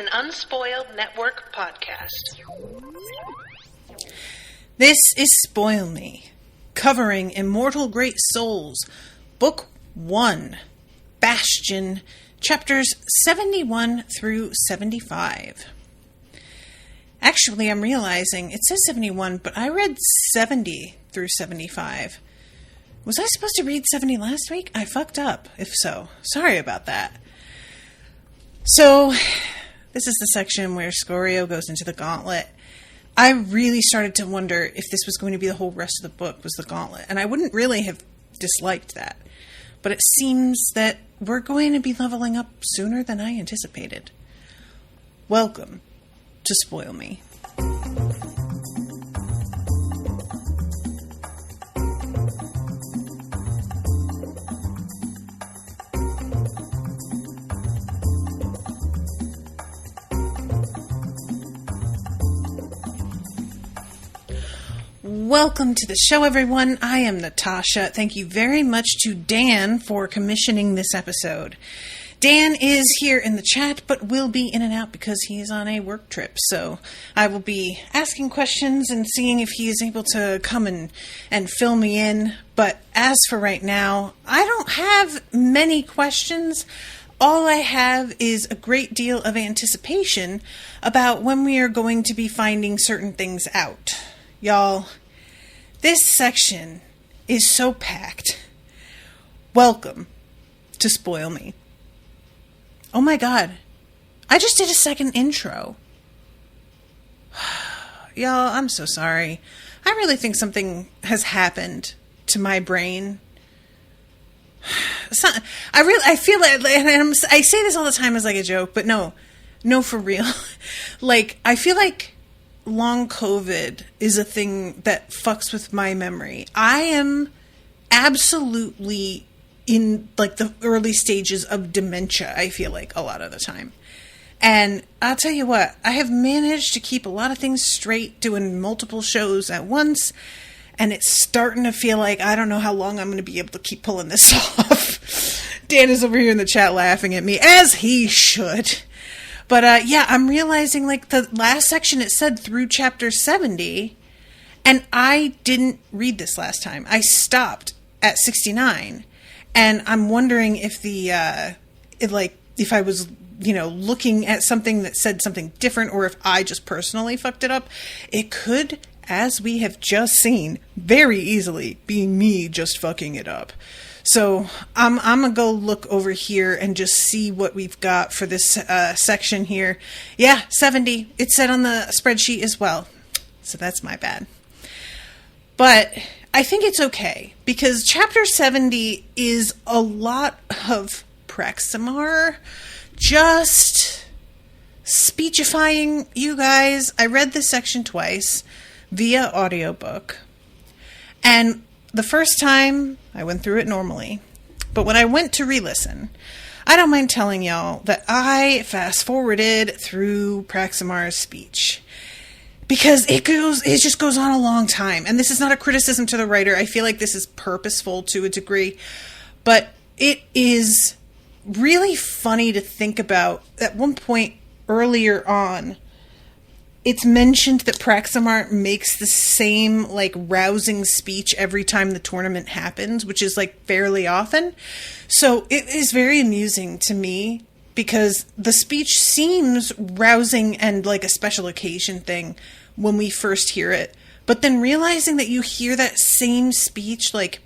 an Unspoiled Network podcast. This is Spoil Me, covering Immortal Great Souls, Book 1, Bastion, chapters 71 through 75. Actually, I'm realizing it says 71, but I read 70 through 75. Was I supposed to read 70 last week? I fucked up, if so. Sorry about that. So, this is the section where Scorio goes into the gauntlet. I really started to wonder if this was going to be the whole rest of the book was the gauntlet, and I wouldn't really have disliked that. But it seems that we're going to be leveling up sooner than I anticipated. Welcome to Spoil Me. Welcome to the show, everyone. I am Natasha. Thank you very much to Dan for commissioning this episode. Dan is here in the chat, but will be in and out because he is on a work trip. So I will be asking questions and seeing if he is able to come and fill me in. But as for right now, I don't have many questions. All I have is a great deal of anticipation about when we are going to be finding certain things out. Y'all, this section is so packed. Welcome to Spoil Me. Oh my god, I just did a second intro. Y'all, I'm so sorry. I really think something has happened to my brain. I feel like, and I say this all the time as like a joke, but no, for real. Like, I feel like long COVID is a thing that fucks with my memory. I am absolutely in like the early stages of dementia, I feel like a lot of the time. And I'll tell you what, I have managed to keep a lot of things straight doing multiple shows at once. And it's starting to feel like I don't know how long I'm going to be able to keep pulling this off. Dan is over here in the chat laughing at me, as he should. But yeah, I'm realizing like the last section it said through chapter 70, and I didn't read this last time. I stopped at 69, and I'm wondering if if I was, looking at something that said something different, or if I just personally fucked it up. It could, as we have just seen, very easily be me just fucking it up. So I'm going to go look over here and just see what we've got for this section here. Yeah, 70. It said on the spreadsheet as well. So that's my bad. But I think it's okay, because chapter 70 is a lot of Praximar just speechifying you guys. I read this section twice via audiobook. And the first time, I went through it normally. But when I went to re-listen, I don't mind telling y'all that I fast-forwarded through Praximar's speech. Because it just goes on a long time. And this is not a criticism to the writer. I feel like this is purposeful to a degree. But it is really funny to think about. At one point earlier on, it's mentioned that Praximar makes the same, like, rousing speech every time the tournament happens, which is, like, fairly often. So it is very amusing to me, because the speech seems rousing and, like, a special occasion thing when we first hear it. But then realizing that you hear that same speech, like,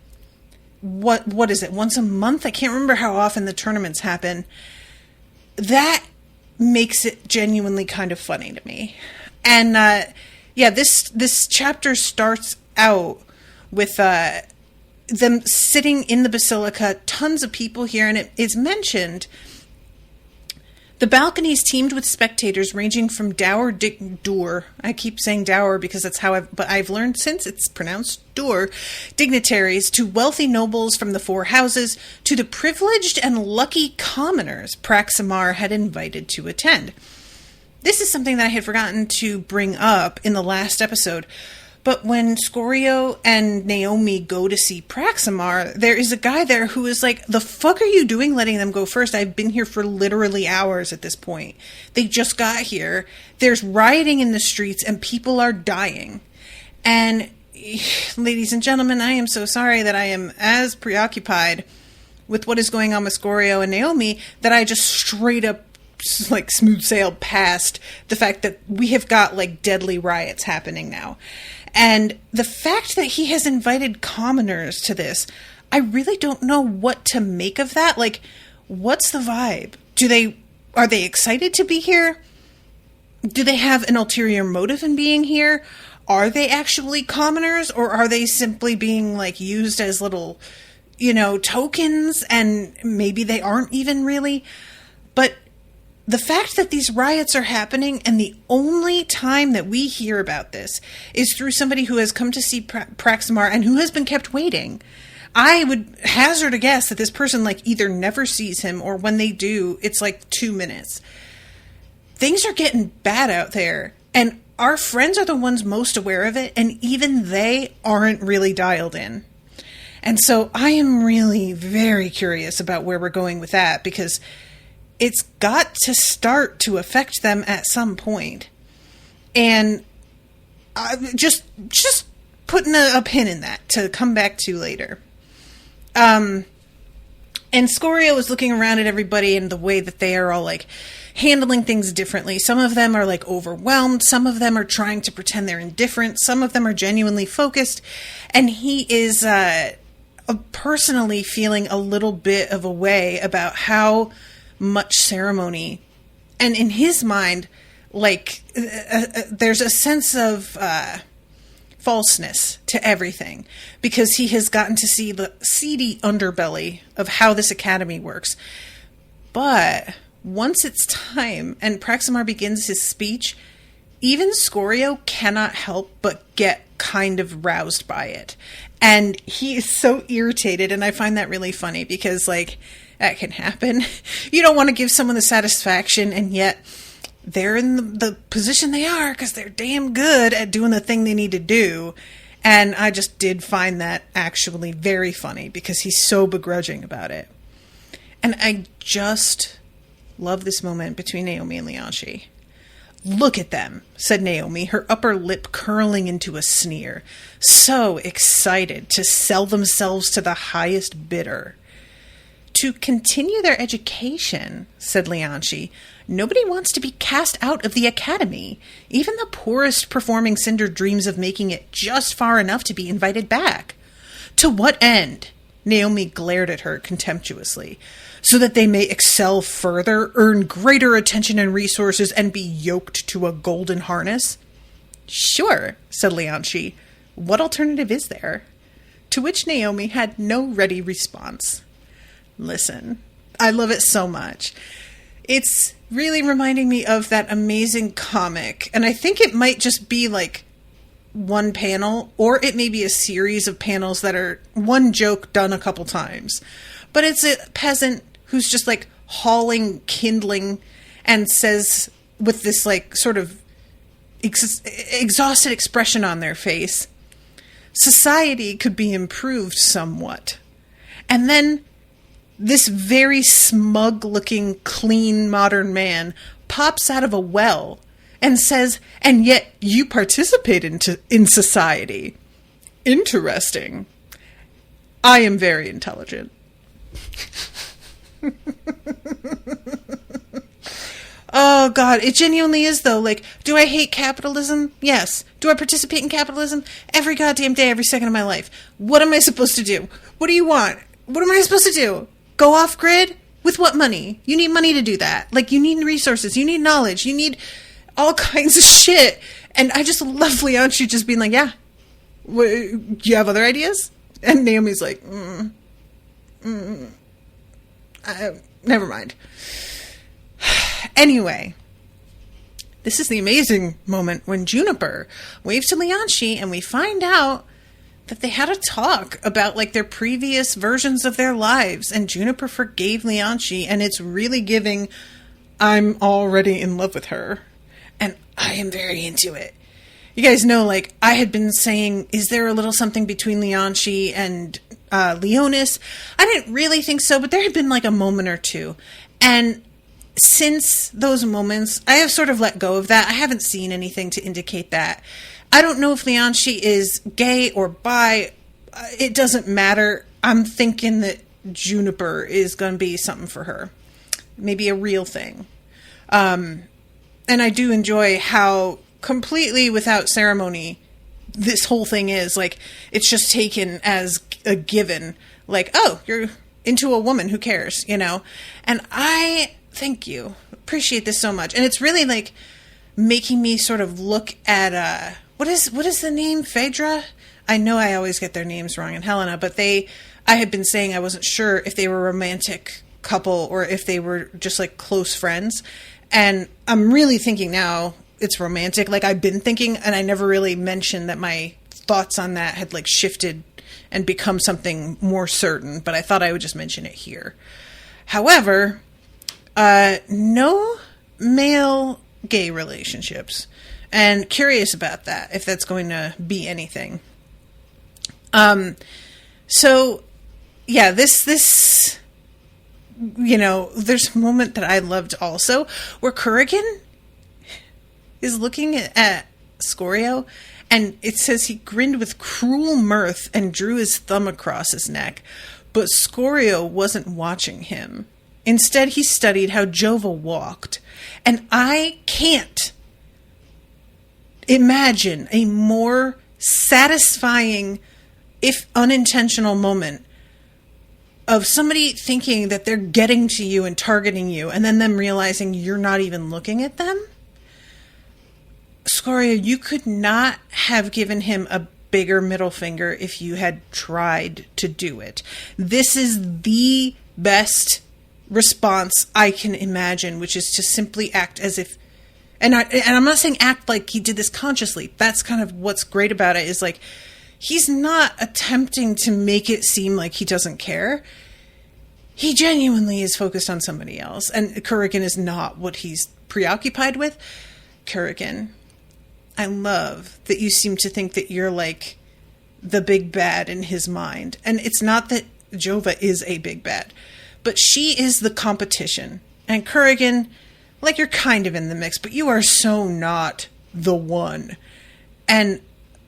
what is it, once a month? I can't remember how often the tournaments happen. That makes it genuinely kind of funny to me. And, yeah, this chapter starts out with them sitting in the basilica, tons of people here, and it's mentioned the balconies teemed with spectators ranging from dour, I keep saying dour because that's how I've learned since it's pronounced dour, dignitaries, to wealthy nobles from the four houses, to the privileged and lucky commoners Praximar had invited to attend. This is something that I had forgotten to bring up in the last episode, But when Scorio and Naomi go to see Praximar, there is a guy there who is like, the fuck are you doing letting them go first? I've been here for literally hours at this point. They just got here. There's rioting in the streets and people are dying. And ladies and gentlemen, I am so sorry that I am as preoccupied with what is going on with Scorio and Naomi that I just straight up like smooth sailed past the fact that we have got like deadly riots happening now. And the fact that he has invited commoners to this, I really don't know what to make of that. Like, what's the vibe? Are they excited to be here? Do they have an ulterior motive in being here? Are they actually commoners, or are they simply being like used as little, tokens, and maybe they aren't even really? But the fact that these riots are happening and the only time that we hear about this is through somebody who has come to see Praximar and who has been kept waiting. I would hazard a guess that this person like either never sees him, or when they do, it's like 2 minutes. Things are getting bad out there, and our friends are the ones most aware of it, and even they aren't really dialed in. And so I am really very curious about where we're going with that, because it's got to start to affect them at some point. And just putting a pin in that to come back to later. And Scorio is looking around at everybody and the way that they are all like handling things differently. Some of them are like overwhelmed. Some of them are trying to pretend they're indifferent. Some of them are genuinely focused. And he is personally feeling a little bit of a way about how much ceremony, and in his mind, like there's a sense of falseness to everything, because he has gotten to see the seedy underbelly of how this academy works. But once it's time and Praximar begins his speech, even Scorio cannot help but get kind of roused by it, and he is so irritated. And I find that really funny, because like, that can happen. You don't want to give someone the satisfaction, and yet they're in the position they are because they're damn good at doing the thing they need to do. And I just did find that actually very funny, because he's so begrudging about it. And I just love this moment between Naomi and Lianshi. "Look at them," said Naomi, her upper lip curling into a sneer. "So excited to sell themselves to the highest bidder." "To continue their education," said Lianshi. "Nobody wants to be cast out of the academy. Even the poorest performing Cinder dreams of making it just far enough to be invited back." "To what end?" Naomi glared at her contemptuously. "So that they may excel further, earn greater attention and resources, and be yoked to a golden harness?" "Sure," said Lianshi. "What alternative is there?" To which Naomi had no ready response. Listen, I love it so much. It's really reminding me of that amazing comic, and I think it might just be like one panel, or it may be a series of panels that are one joke done a couple times. But it's a peasant who's just like hauling kindling and says, with this like sort of exhausted expression on their face, "Society could be improved somewhat." And then this very smug-looking, clean, modern man pops out of a well and says, "And yet you participate in society. Interesting. I am very intelligent." Oh, God, it genuinely is, though. Like, do I hate capitalism? Yes. Do I participate in capitalism? Every goddamn day, every second of my life. What am I supposed to do? What do you want? What am I supposed to do? Go off grid? With what money? You need money to do that. Like, you need resources. You need knowledge. You need all kinds of shit. And I just love Lianshi just being like, "Yeah. Do you have other ideas?" And Naomi's like, never mind. Anyway, this is the amazing moment when Juniper waves to Lianshi, and we find out that they had a talk about like their previous versions of their lives, and Juniper forgave Lianshi, and it's really giving I'm already in love with her, and I am very into it. you guys know, like, I had been saying, is there a little something between Lianchi and Leonis? I didn't really think so, but there had been, like, a moment or two. And since those moments, I have sort of let go of that. I haven't seen anything to indicate that. I don't know if Lianchi is gay or bi. It doesn't matter. I'm thinking that Juniper is going to be something for her. Maybe a real thing. And I do enjoy how completely without ceremony this whole thing is. Like, it's just taken as a given. Like, oh, you're into a woman, who cares, you know? And I thank you. Appreciate this so much. And it's really, like, making me sort of look at, what is the name? Phaedra? I know I always get their names wrong, and Helena, but I had been saying I wasn't sure if they were a romantic couple or if they were just, like, close friends. And I'm really thinking now it's romantic. Like, I've been thinking, and I never really mentioned that my thoughts on that had, like, shifted and become something more certain, but I thought I would just mention it here. However, no male gay relationships, and curious about that, if that's going to be anything. So yeah, this, you know, there's a moment that I loved also where Kurrigan is looking at Scorio, and it says he grinned with cruel mirth and drew his thumb across his neck, but Scorio wasn't watching him. Instead, he studied how Jova walked, and I can't imagine a more satisfying, if unintentional, moment of somebody thinking that they're getting to you and targeting you, and then them realizing you're not even looking at them. Scorio, you could not have given him a bigger middle finger if you had tried to do it. This is the best response I can imagine, which is to simply act as if, and I'm not saying act like he did this consciously. That's kind of what's great about it, is like, he's not attempting to make it seem like he doesn't care. He genuinely is focused on somebody else, and Kurrigan is not what he's preoccupied with. Kurrigan, I love that you seem to think that you're like the big bad in his mind. And it's not that Jova is a big bad, but she is the competition. And Kurrigan, like, you're kind of in the mix, but you are so not the one. And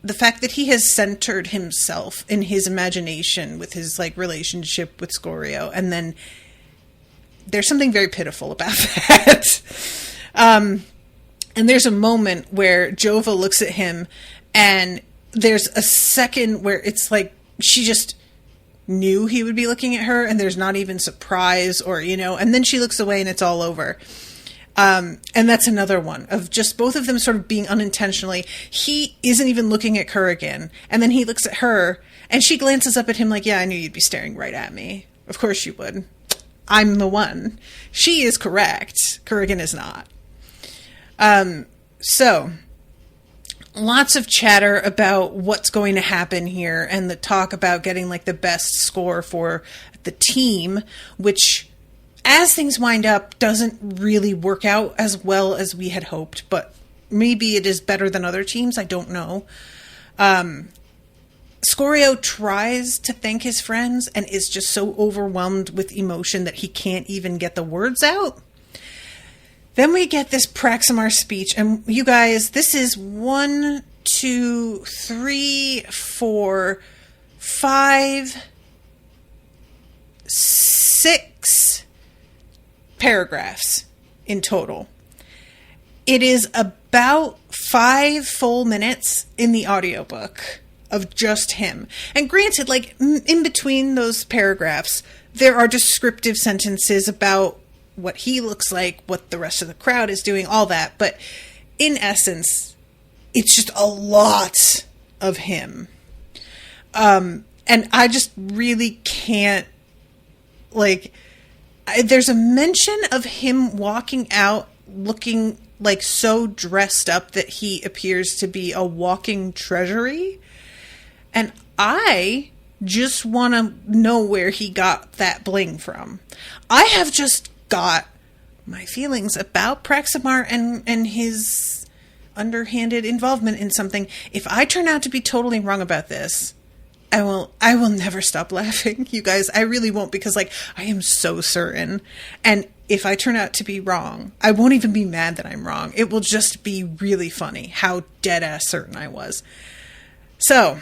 the fact that he has centered himself in his imagination with his, like, relationship with Scorio, and then there's something very pitiful about that. And there's a moment where Jova looks at him, and there's a second where it's like she just knew he would be looking at her, and there's not even surprise or, you know, and then she looks away and it's all over. And that's another one of just both of them sort of being unintentionally. He isn't even looking at Kurrigan, and then he looks at her, and she glances up at him like, yeah, I knew you'd be staring right at me. Of course you would. I'm the one. She is correct. Kurrigan is not. So lots of chatter about what's going to happen here, and the talk about getting, like, the best score for the team, which, as things wind up, doesn't really work out as well as we had hoped, but maybe it is better than other teams. I don't know. Scorio tries to thank his friends and is just so overwhelmed with emotion that he can't even get the words out. Then we get this Praximar speech, and you guys, this is 1, 2, 3, 4, 5, 6 paragraphs in total. It is about 5 full minutes in the audiobook of just him. And granted, like, in between those paragraphs, there are descriptive sentences about what he looks like, what the rest of the crowd is doing, all that. But in essence, it's just a lot of him. And I just really can't, like, there's a mention of him walking out looking like so dressed up that he appears to be a walking treasury. And I just want to know where he got that bling from. I have just got my feelings about Praximar and his underhanded involvement in something. If I turn out to be totally wrong about this, I will never stop laughing, you guys. I really won't, because like I am so certain. And if I turn out to be wrong, I won't even be mad that I'm wrong. It will just be really funny how dead ass certain I was. So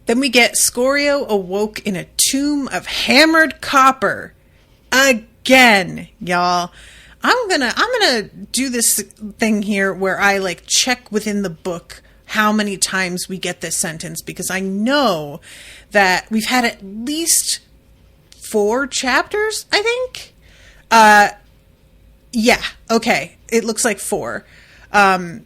then we get Scorio awoke in a tomb of hammered copper. Again, y'all. I'm gonna do this thing here where I like check within the book how many times we get this sentence, because I know that we've had at least 4 chapters, I think. Yeah, okay. It looks like 4. And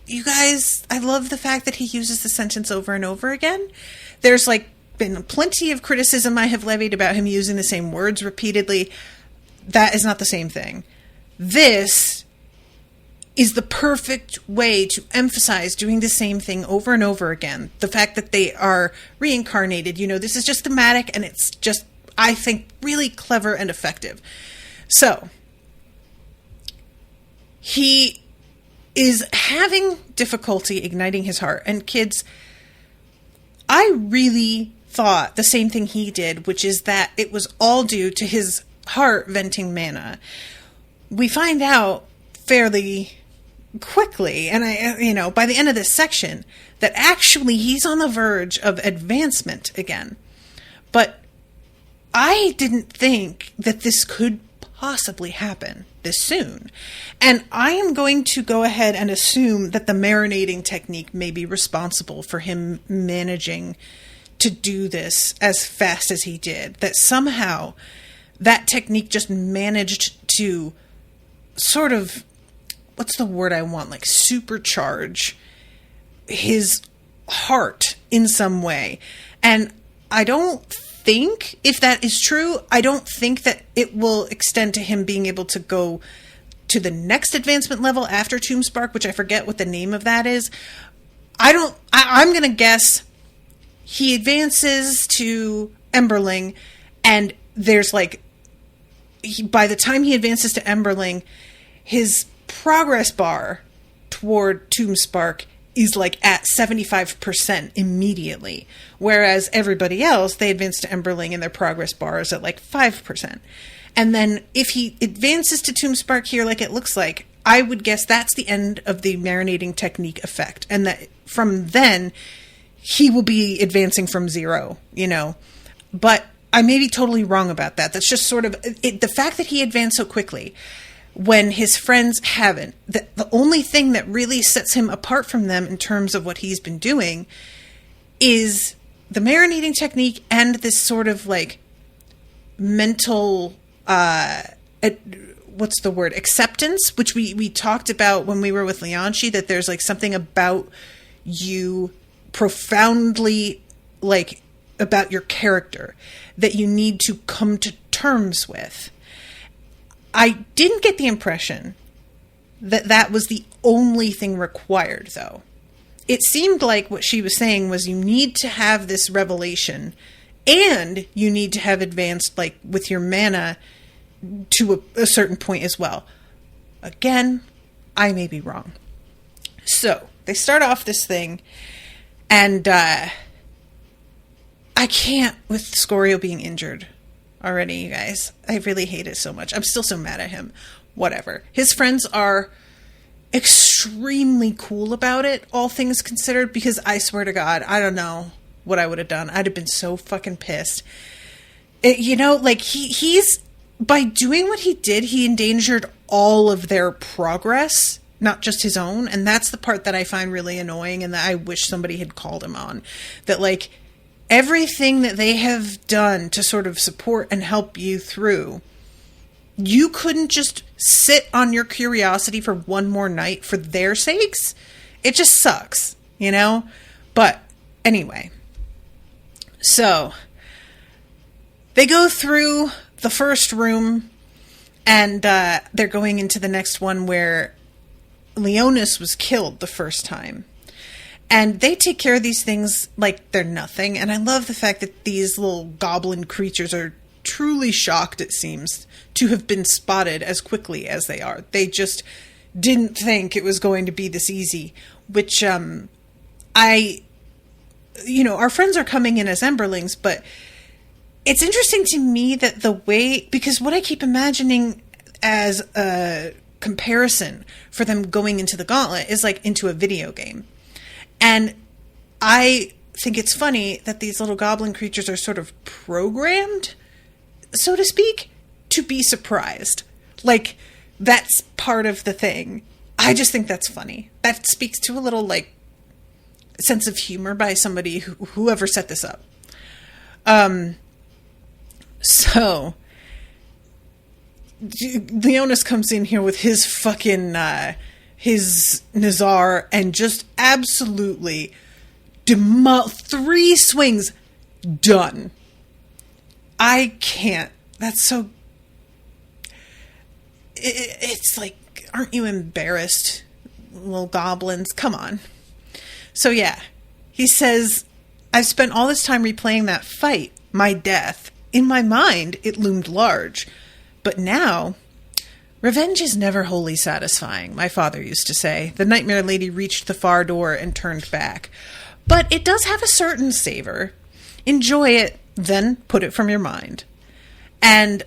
you guys, I love the fact that he uses the sentence over and over again. There's like been plenty of criticism I have levied about him using the same words repeatedly. That is not the same thing. This is the perfect way to emphasize doing the same thing over and over again. The fact that they are reincarnated, this is just thematic, and it's just, I think, really clever and effective. So, he is having difficulty igniting his heart. And kids, I really thought the same thing he did, which is that it was all due to his heart venting mana. We find out fairly quickly, and by the end of this section, that actually he's on the verge of advancement again. But I didn't think that this could possibly happen this soon. And I am going to go ahead and assume that the marinating technique may be responsible for him managing to do this as fast as he did. That somehow that technique just managed to sort of, what's the word I want? Like supercharge his heart in some way. And I don't think, if that is true, I don't think that it will extend to him being able to go to the next advancement level after Tombspark, which I forget what the name of that is. I'm going to guess he advances to Emberling, and there's like, by the time he advances to Emberling, his progress bar toward Tombspark is like at 75% immediately. Whereas everybody else, they advance to Emberling and their progress bar is at like 5%. And then if he advances to Tombspark here, like it looks like, I would guess that's the end of the marinating technique effect. And that from then, he will be advancing from 0, But I may be totally wrong about that. That's just sort of the fact that he advanced so quickly when his friends haven't. The only thing that really sets him apart from them in terms of what he's been doing is the marinating technique and this sort of like mental, what's the word? Acceptance, which we talked about when we were with Lianchi, that there's like something about you profoundly like about your character that you need to come to terms with. I didn't get the impression that that was the only thing required, though. It seemed like what she was saying was you need to have this revelation and you need to have advanced, like, with your mana to a certain point as well. Again, I may be wrong. So, they start off this thing, and I can't, with Scorio being injured already, you guys. I really hate it so much. I'm still so mad at him. Whatever. His friends are extremely cool about it, all things considered, because I swear to God, I don't know what I would have done. I'd have been so fucking pissed. He's by doing what he did, he endangered all of their progress, not just his own. And that's the part that I find really annoying and that I wish somebody had called him on. That, like, everything that they have done to sort of support and help you through, you couldn't just sit on your curiosity for one more night for their sakes. It just sucks, But anyway, so they go through the first room and they're going into the next one where Leonis was killed the first time. And they take care of these things like they're nothing. And I love the fact that these little goblin creatures are truly shocked, it seems, to have been spotted as quickly as they are. They just didn't think it was going to be this easy, which, our friends are coming in as Emberlings, but it's interesting to me that the way, because what I keep imagining as a comparison for them going into the gauntlet is like into a video game. And I think it's funny that these little goblin creatures are sort of programmed, so to speak, to be surprised. Like, that's part of the thing. I just think that's funny. That speaks to a little, like, sense of humor by somebody whoever set this up. So Leonis comes in here with his fucking his Nazar and just absolutely 3 swings, done. I can't. That's so. It's like, aren't you embarrassed, little goblins? Come on. So yeah, he says, I've spent all this time replaying that fight, my death. In my mind, it loomed large. But now, revenge is never wholly satisfying, my father used to say. The nightmare lady reached the far door and turned back. But it does have a certain savor. Enjoy it, then put it from your mind. And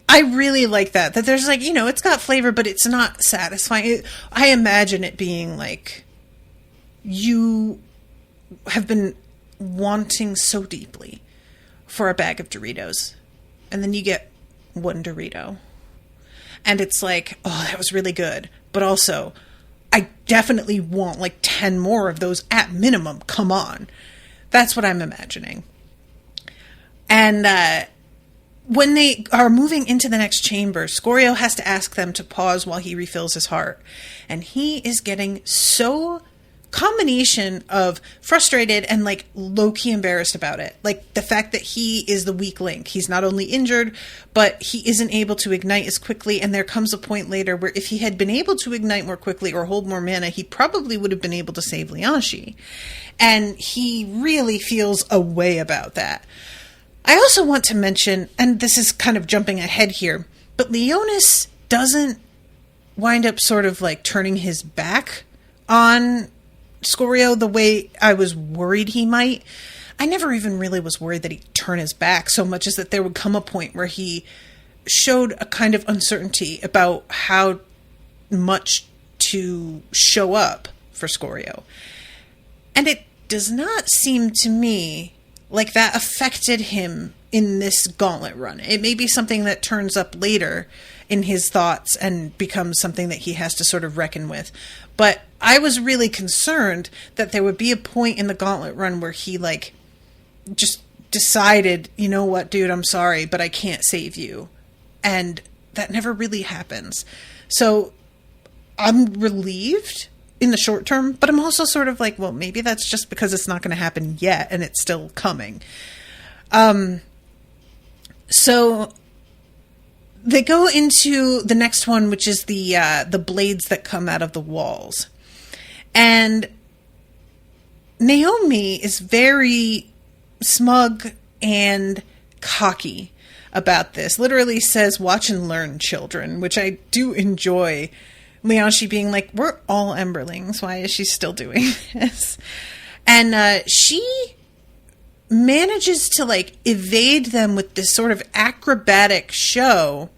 I really like that there's like, it's got flavor, but it's not satisfying. I imagine it being like, you have been wanting so deeply for a bag of Doritos, and then you get one Dorito, and it's like, oh, that was really good, but also I definitely want like 10 more of those at minimum. Come on. That's what I'm imagining. And when they are moving into the next chamber, Scorio has to ask them to pause while he refills his heart, and he is getting so combination of frustrated and like low-key embarrassed about it. Like the fact that he is the weak link. He's not only injured, but he isn't able to ignite as quickly. And there comes a point later where if he had been able to ignite more quickly or hold more mana, he probably would have been able to save Lianshi. And he really feels a way about that. I also want to mention, and this is kind of jumping ahead here, but Leonis doesn't wind up sort of like turning his back on Scorio the way I was worried he might. I never even really was worried that he'd turn his back so much as that there would come a point where he showed a kind of uncertainty about how much to show up for Scorio. And it does not seem to me like that affected him in this gauntlet run. It may be something that turns up later in his thoughts and becomes something that he has to sort of reckon with. But I was really concerned that there would be a point in the gauntlet run where he like just decided, you know what, dude, I'm sorry, but I can't save you. And that never really happens. So I'm relieved in the short term, but I'm also sort of like, well, maybe that's just because it's not going to happen yet and it's still coming. So they go into the next one, which is the blades that come out of the walls. And Naomi is very smug and cocky about this. Literally says, watch and learn, children, which I do enjoy. Lianshi being like, we're all Emberlings. Why is she still doing this? And she manages to like evade them with this sort of acrobatic show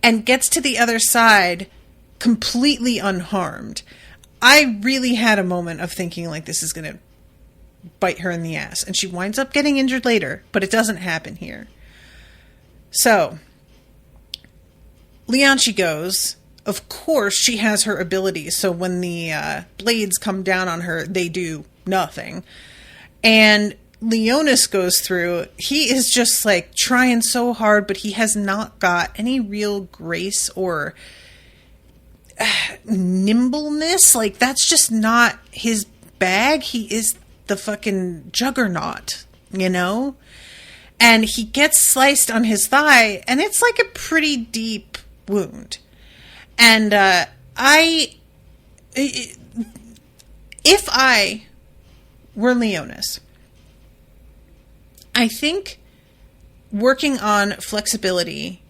and gets to the other side completely unharmed. I really had a moment of thinking like this is going to bite her in the ass, and she winds up getting injured later, but it doesn't happen here. So Lianshi goes. Of course, she has her abilities, so when the blades come down on her, they do nothing. And Leonis goes through. He is just like trying so hard, but he has not got any real grace or nimbleness. Like, that's just not his bag. He is the fucking juggernaut, you know? And he gets sliced on his thigh, and it's like a pretty deep wound. And if I were Leonis, I think working on flexibility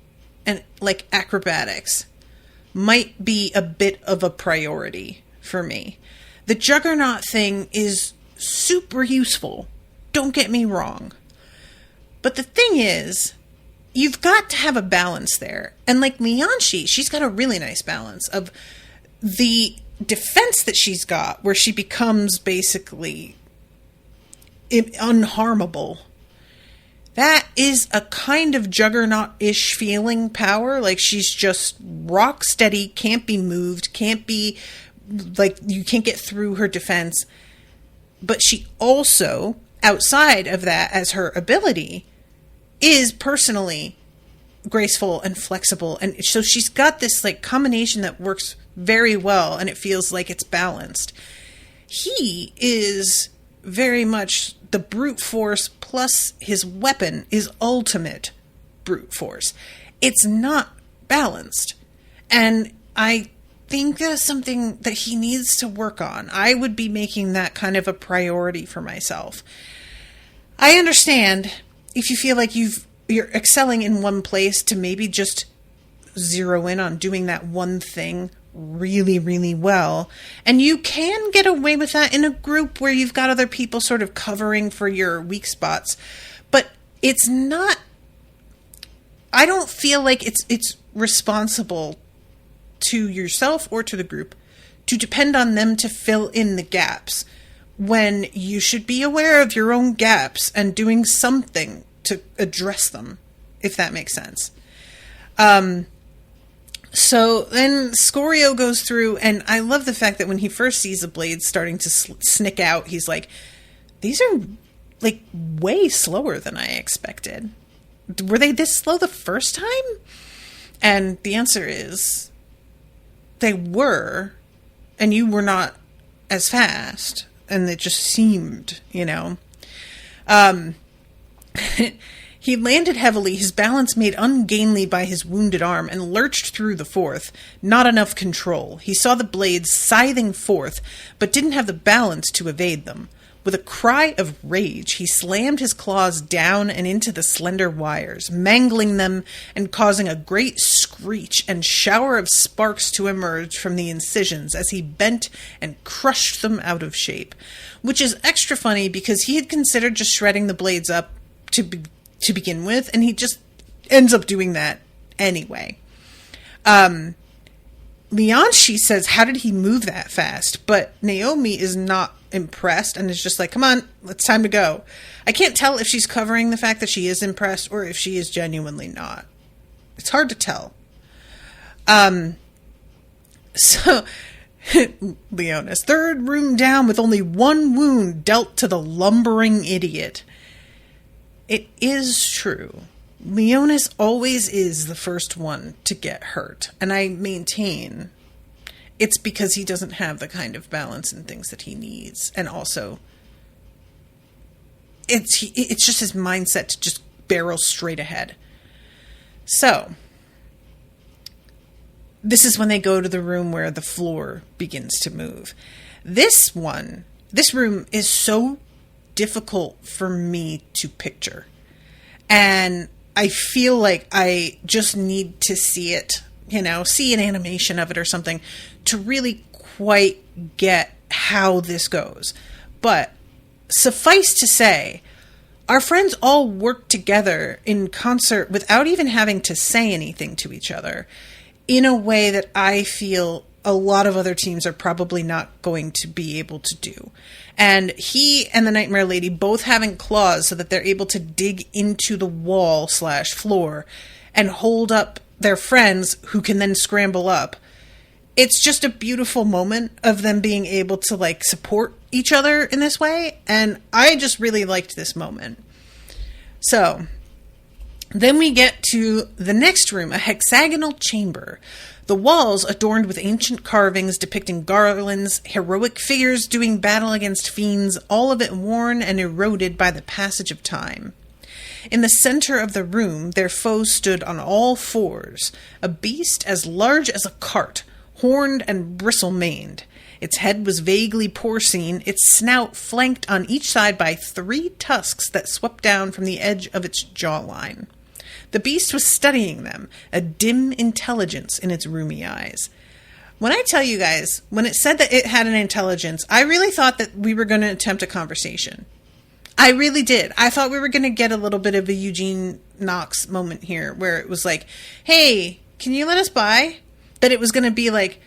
and like acrobatics might be a bit of a priority for me. The Juggernaut thing is super useful. Don't get me wrong. But the thing is, you've got to have a balance there. And like Lianshi, she's got a really nice balance of the defense that she's got, where she becomes basically unharmable. That is a kind of Juggernaut-ish feeling power. Like, she's just rock steady, can't be moved, can't be, like, you can't get through her defense. But she also, outside of that as her ability, is personally graceful and flexible. And so she's got this, like, combination that works very well, and it feels like it's balanced. He is very much the brute force, plus his weapon is ultimate brute force. It's not balanced. And I think that's something that he needs to work on. I would be making that kind of a priority for myself. I understand if you feel like you're excelling in one place, to maybe just zero in on doing that one thing really, really well. And you can get away with that in a group where you've got other people sort of covering for your weak spots. But it's not, I don't feel like it's responsible to yourself or to the group to depend on them to fill in the gaps, when you should be aware of your own gaps and doing something to address them, if that makes sense. So then Scorio goes through, and I love the fact that when he first sees the blades starting to snick out, he's like, these are, like, way slower than I expected. Were they this slow the first time? And the answer is, they were, and you were not as fast, and it just seemed, you know. He landed heavily, his balance made ungainly by his wounded arm, and lurched through the fourth. Not enough control. He saw the blades scything forth, but didn't have the balance to evade them. With a cry of rage, he slammed his claws down and into the slender wires, mangling them and causing a great screech and shower of sparks to emerge from the incisions as he bent and crushed them out of shape. Which is extra funny because he had considered just shredding the blades up to begin with, and he just ends up doing that anyway. Lianshi says, how did he move that fast? But Naomi is not impressed and is just like, come on, it's time to go. I can't tell if she's covering the fact that she is impressed or if she is genuinely not. It's hard to tell. So Leonis, third room down with only one wound dealt to the lumbering idiot. It is true. Leonis always is the first one to get hurt. And I maintain it's because he doesn't have the kind of balance and things that he needs. And also, it's just his mindset to just barrel straight ahead. So, this is when they go to the room where the floor begins to move. This room is so difficult for me to picture. And I feel like I just need to see it, see an animation of it or something to really quite get how this goes. But suffice to say, our friends all work together in concert without even having to say anything to each other in a way that I feel a lot of other teams are probably not going to be able to do. And he and the Nightmare Lady both having claws so that they're able to dig into the wall/floor and hold up their friends who can then scramble up. It's just a beautiful moment of them being able to support each other in this way. And I just really liked this moment. So then we get to the next room, a hexagonal chamber. The walls adorned with ancient carvings depicting garlands, heroic figures doing battle against fiends, all of it worn and eroded by the passage of time. In the center of the room, their foe stood on all fours, a beast as large as a cart, horned and bristle-maned. Its head was vaguely porcine, its snout flanked on each side by 3 tusks that swept down from the edge of its jawline. The beast was studying them, a dim intelligence in its roomy eyes. When I tell you guys, when it said that it had an intelligence, I really thought that we were going to attempt a conversation. I really did. I thought we were going to get a little bit of a Eugene Knox moment here, where it was like, hey, can you let us by? That it was going to be like,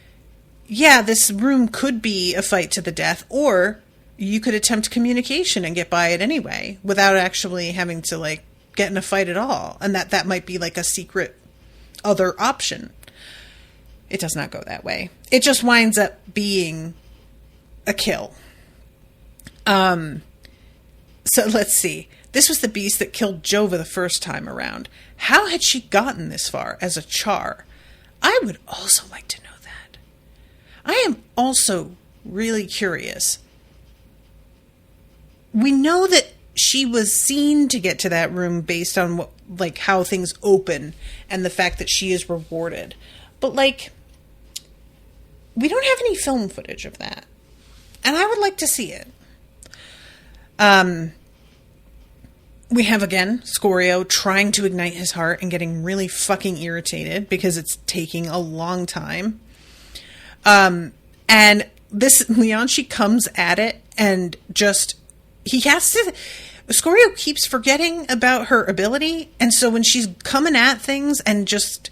yeah, this room could be a fight to the death, or you could attempt communication and get by it anyway, without actually having to, like, get in a fight at all. And that might be like a secret other option. It does not go that way. It just winds up being a kill. So let's see. This was the beast that killed Jova the first time around. How had she gotten this far as a char? I would also like to know that. I am also really curious. We know that she was seen to get to that room based on what, like, how things open and the fact that she is rewarded. But, like, we don't have any film footage of that. And I would like to see it. We have, again, Scorio trying to ignite his heart and getting really fucking irritated because it's taking a long time. And this, Leonci comes at it and just, he has to, Scorio keeps forgetting about her ability. And so when she's coming at things and just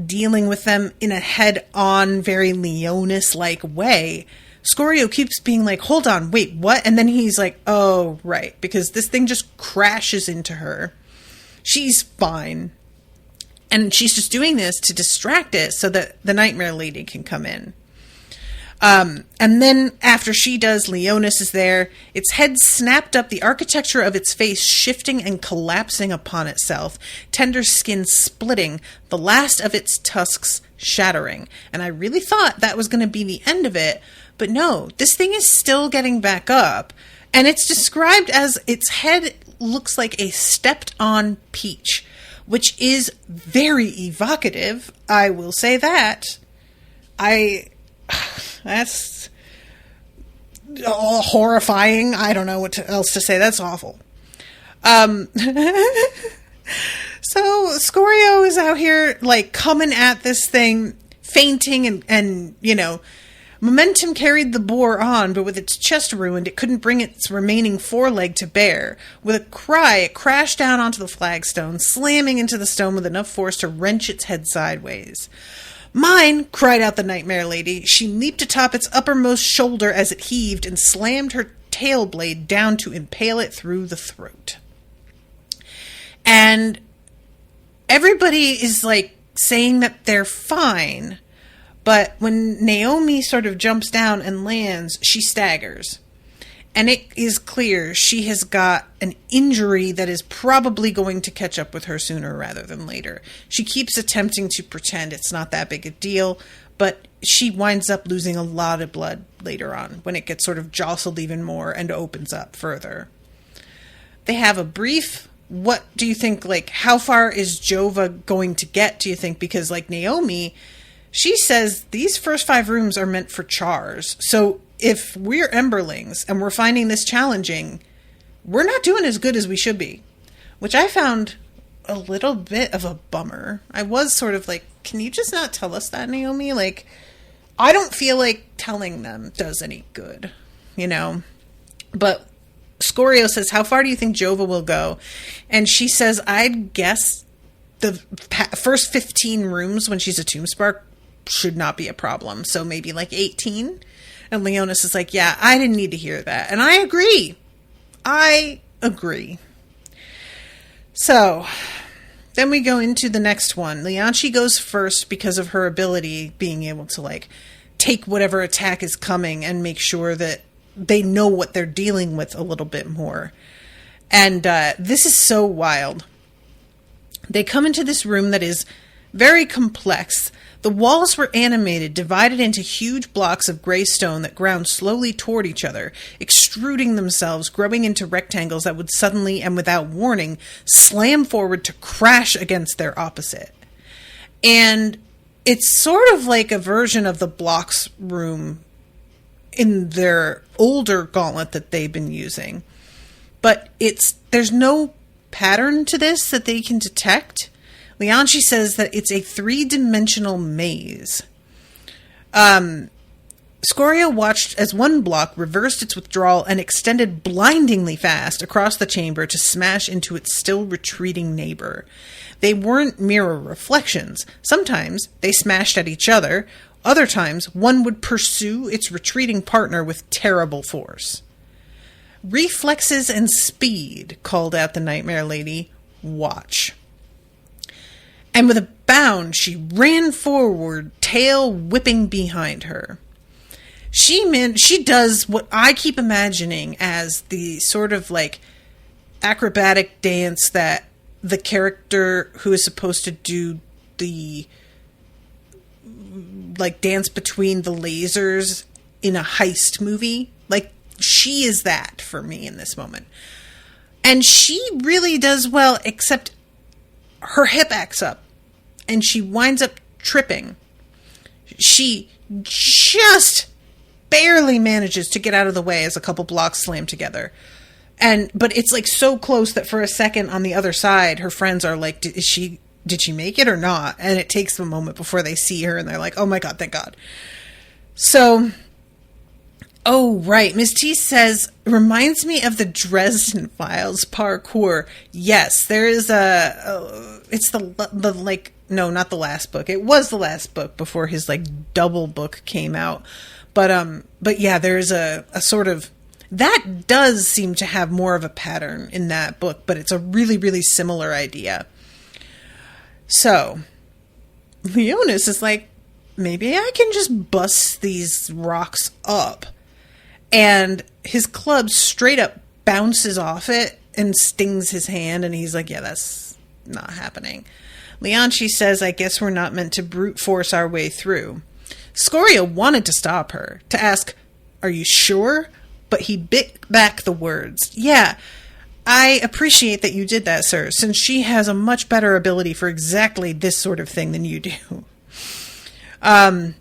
dealing with them in a head-on, very Leonis-like way, Scorio keeps being like, hold on, wait, what? And then he's like, oh, right, because this thing just crashes into her. She's fine. And she's just doing this to distract it so that the Nightmare Lady can come in. And then after she does, Leonis is there. Its head snapped up, the architecture of its face shifting and collapsing upon itself, tender skin splitting, the last of its tusks shattering. And I really thought that was going to be the end of it, but no, this thing is still getting back up, and it's described as its head looks like a stepped-on peach, which is very evocative, I will say that. That's horrifying. I don't know what else to say. That's awful. So Scorio is out here, like, coming at this thing, fainting, and you know, momentum carried the boar on, but with its chest ruined, it couldn't bring its remaining foreleg to bear. With a cry, it crashed down onto the flagstone, slamming into the stone with enough force to wrench its head sideways. Mine, cried out the Nightmare Lady. She leaped atop its uppermost shoulder as it heaved and slammed her tail blade down to impale it through the throat. And everybody is, like, saying that they're fine, but when Naomi sort of jumps down and lands, she staggers. And it is clear she has got an injury that is probably going to catch up with her sooner rather than later. She keeps attempting to pretend it's not that big a deal, but she winds up losing a lot of blood later on when it gets sort of jostled even more and opens up further. They have a brief, what do you think, like, how far is Jova going to get, do you think? Because, like, Naomi, she says these first 5 rooms are meant for chars. So if we're Emberlings and we're finding this challenging, we're not doing as good as we should be, which I found a little bit of a bummer. I was sort of like, can you just not tell us that, Naomi? Like, I don't feel like telling them does any good, you know? But Scorio says, how far do you think Jova will go? And she says, I'd guess the first 15 rooms when she's a Tombspark should not be a problem. So maybe like 18. And Leonis is like, yeah, I didn't need to hear that. And I agree. So then we go into the next one. Leonci goes first because of her ability being able to, like, take whatever attack is coming and make sure that they know what they're dealing with a little bit more. And this is so wild. They come into this room that is very complex. The walls were animated, divided into huge blocks of gray stone that ground slowly toward each other, extruding themselves, growing into rectangles that would suddenly and without warning slam forward to crash against their opposite. And it's sort of like a version of the blocks room in their older gauntlet that they've been using. But there's no pattern to this that they can detect. Leonchi says that it's a 3-dimensional maze. Scorio watched as one block reversed its withdrawal and extended blindingly fast across the chamber to smash into its still retreating neighbor. They weren't mirror reflections. Sometimes they smashed at each other. Other times, one would pursue its retreating partner with terrible force. "Reflexes and speed," called out the Nightmare Lady. "Watch." And with a bound, she ran forward, tail whipping behind her. She does what I keep imagining as the sort of like acrobatic dance that the character who is supposed to do the like dance between the lasers in a heist movie. Like, she is that for me in this moment. And she really does well, except her hip acts up and she winds up tripping. She just barely manages to get out of the way as a couple blocks slam together. But it's like so close that for a second on the other side, her friends are like, did she make it or not? And it takes them a moment before they see her and they're like, oh my God, thank God. So, oh, right. Miss T says, reminds me of the Dresden Files parkour. Yes, there is it's the like, no, not the last book. It was the last book before his like double book came out. But yeah, there's a sort of, that does seem to have more of a pattern in that book, but it's a really, really similar idea. So, Leonis is like, maybe I can just bust these rocks up. And his club straight up bounces off it and stings his hand, and he's like, yeah, that's not happening. Leonchi says, I guess we're not meant to brute force our way through. Scorio wanted to stop her, to ask, are you sure? But he bit back the words. Yeah, I appreciate that you did that, sir, since she has a much better ability for exactly this sort of thing than you do. And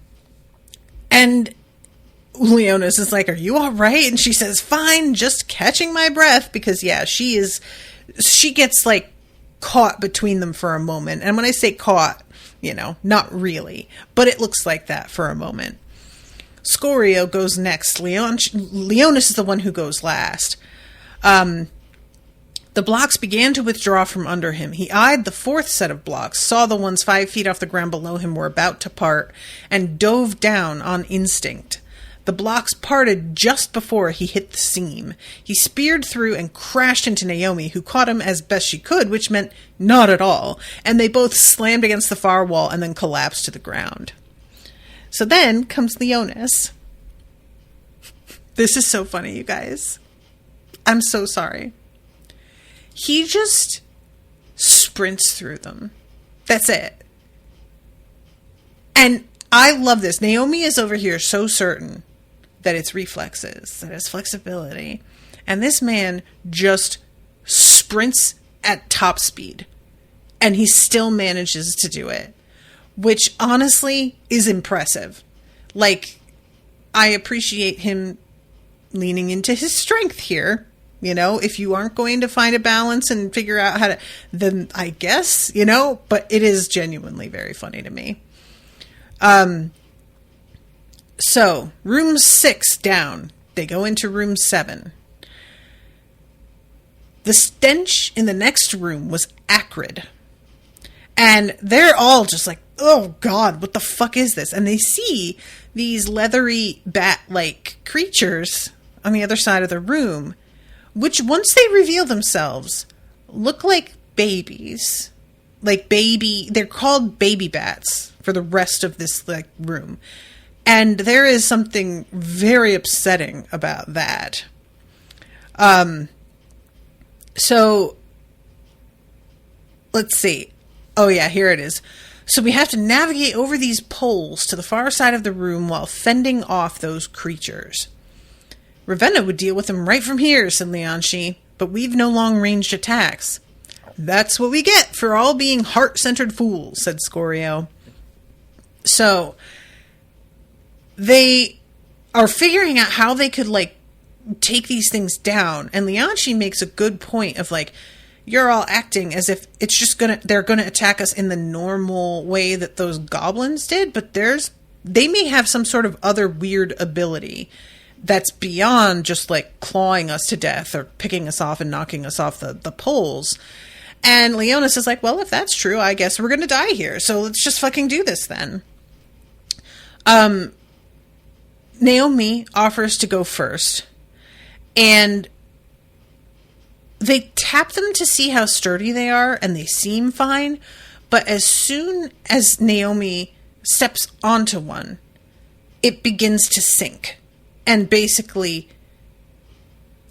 Leonis is like, are you all right? And she says, fine, just catching my breath, because yeah, she gets like caught between them for a moment. And when I say caught, you know, not really, but it looks like that for a moment. Scorio goes next. Leonis is the one who goes last. The blocks began to withdraw from under him. He eyed the fourth set of blocks, saw the ones 5 feet off the ground below him were about to part, and dove down on instinct. The blocks parted just before he hit the seam. He speared through and crashed into Naomi, who caught him as best she could, which meant not at all, and they both slammed against the far wall and then collapsed to the ground. So then comes Leonis. This is so funny, you guys. I'm so sorry. He just sprints through them. That's it. And I love this. Naomi is over here so certain that it's reflexes, that it's flexibility. And this man just sprints at top speed. And he still manages to do it. Which honestly is impressive. Like, I appreciate him leaning into his strength here. You know, if you aren't going to find a balance and figure out how to, then I guess, you know, but it is genuinely very funny to me. So room 6 down, they go into room 7. The stench in the next room was acrid. And they're all just like, oh God, what the fuck is this? And they see these leathery bat-like creatures on the other side of the room, which once they reveal themselves, look like babies. Like they're called baby bats for the rest of this like room. And there is something very upsetting about that. So let's see. Oh yeah, here it is. So we have to navigate over these poles to the far side of the room while fending off those creatures. Ravenna would deal with them right from here, said Leonchi, but we've no long-ranged attacks. That's what we get for all being heart-centered fools, said Scorio. So they are figuring out how they could, like, take these things down. And Leonchi makes a good point of, like, you're all acting as if it's just they're gonna attack us in the normal way that those goblins did, but they may have some sort of other weird ability that's beyond just like clawing us to death or picking us off and knocking us off the poles. And Leonis is like, well, if that's true, I guess we're gonna die here, so let's just fucking do this then. Naomi offers to go first, and they tap them to see how sturdy they are, and they seem fine, but as soon as Naomi steps onto one, it begins to sink, and basically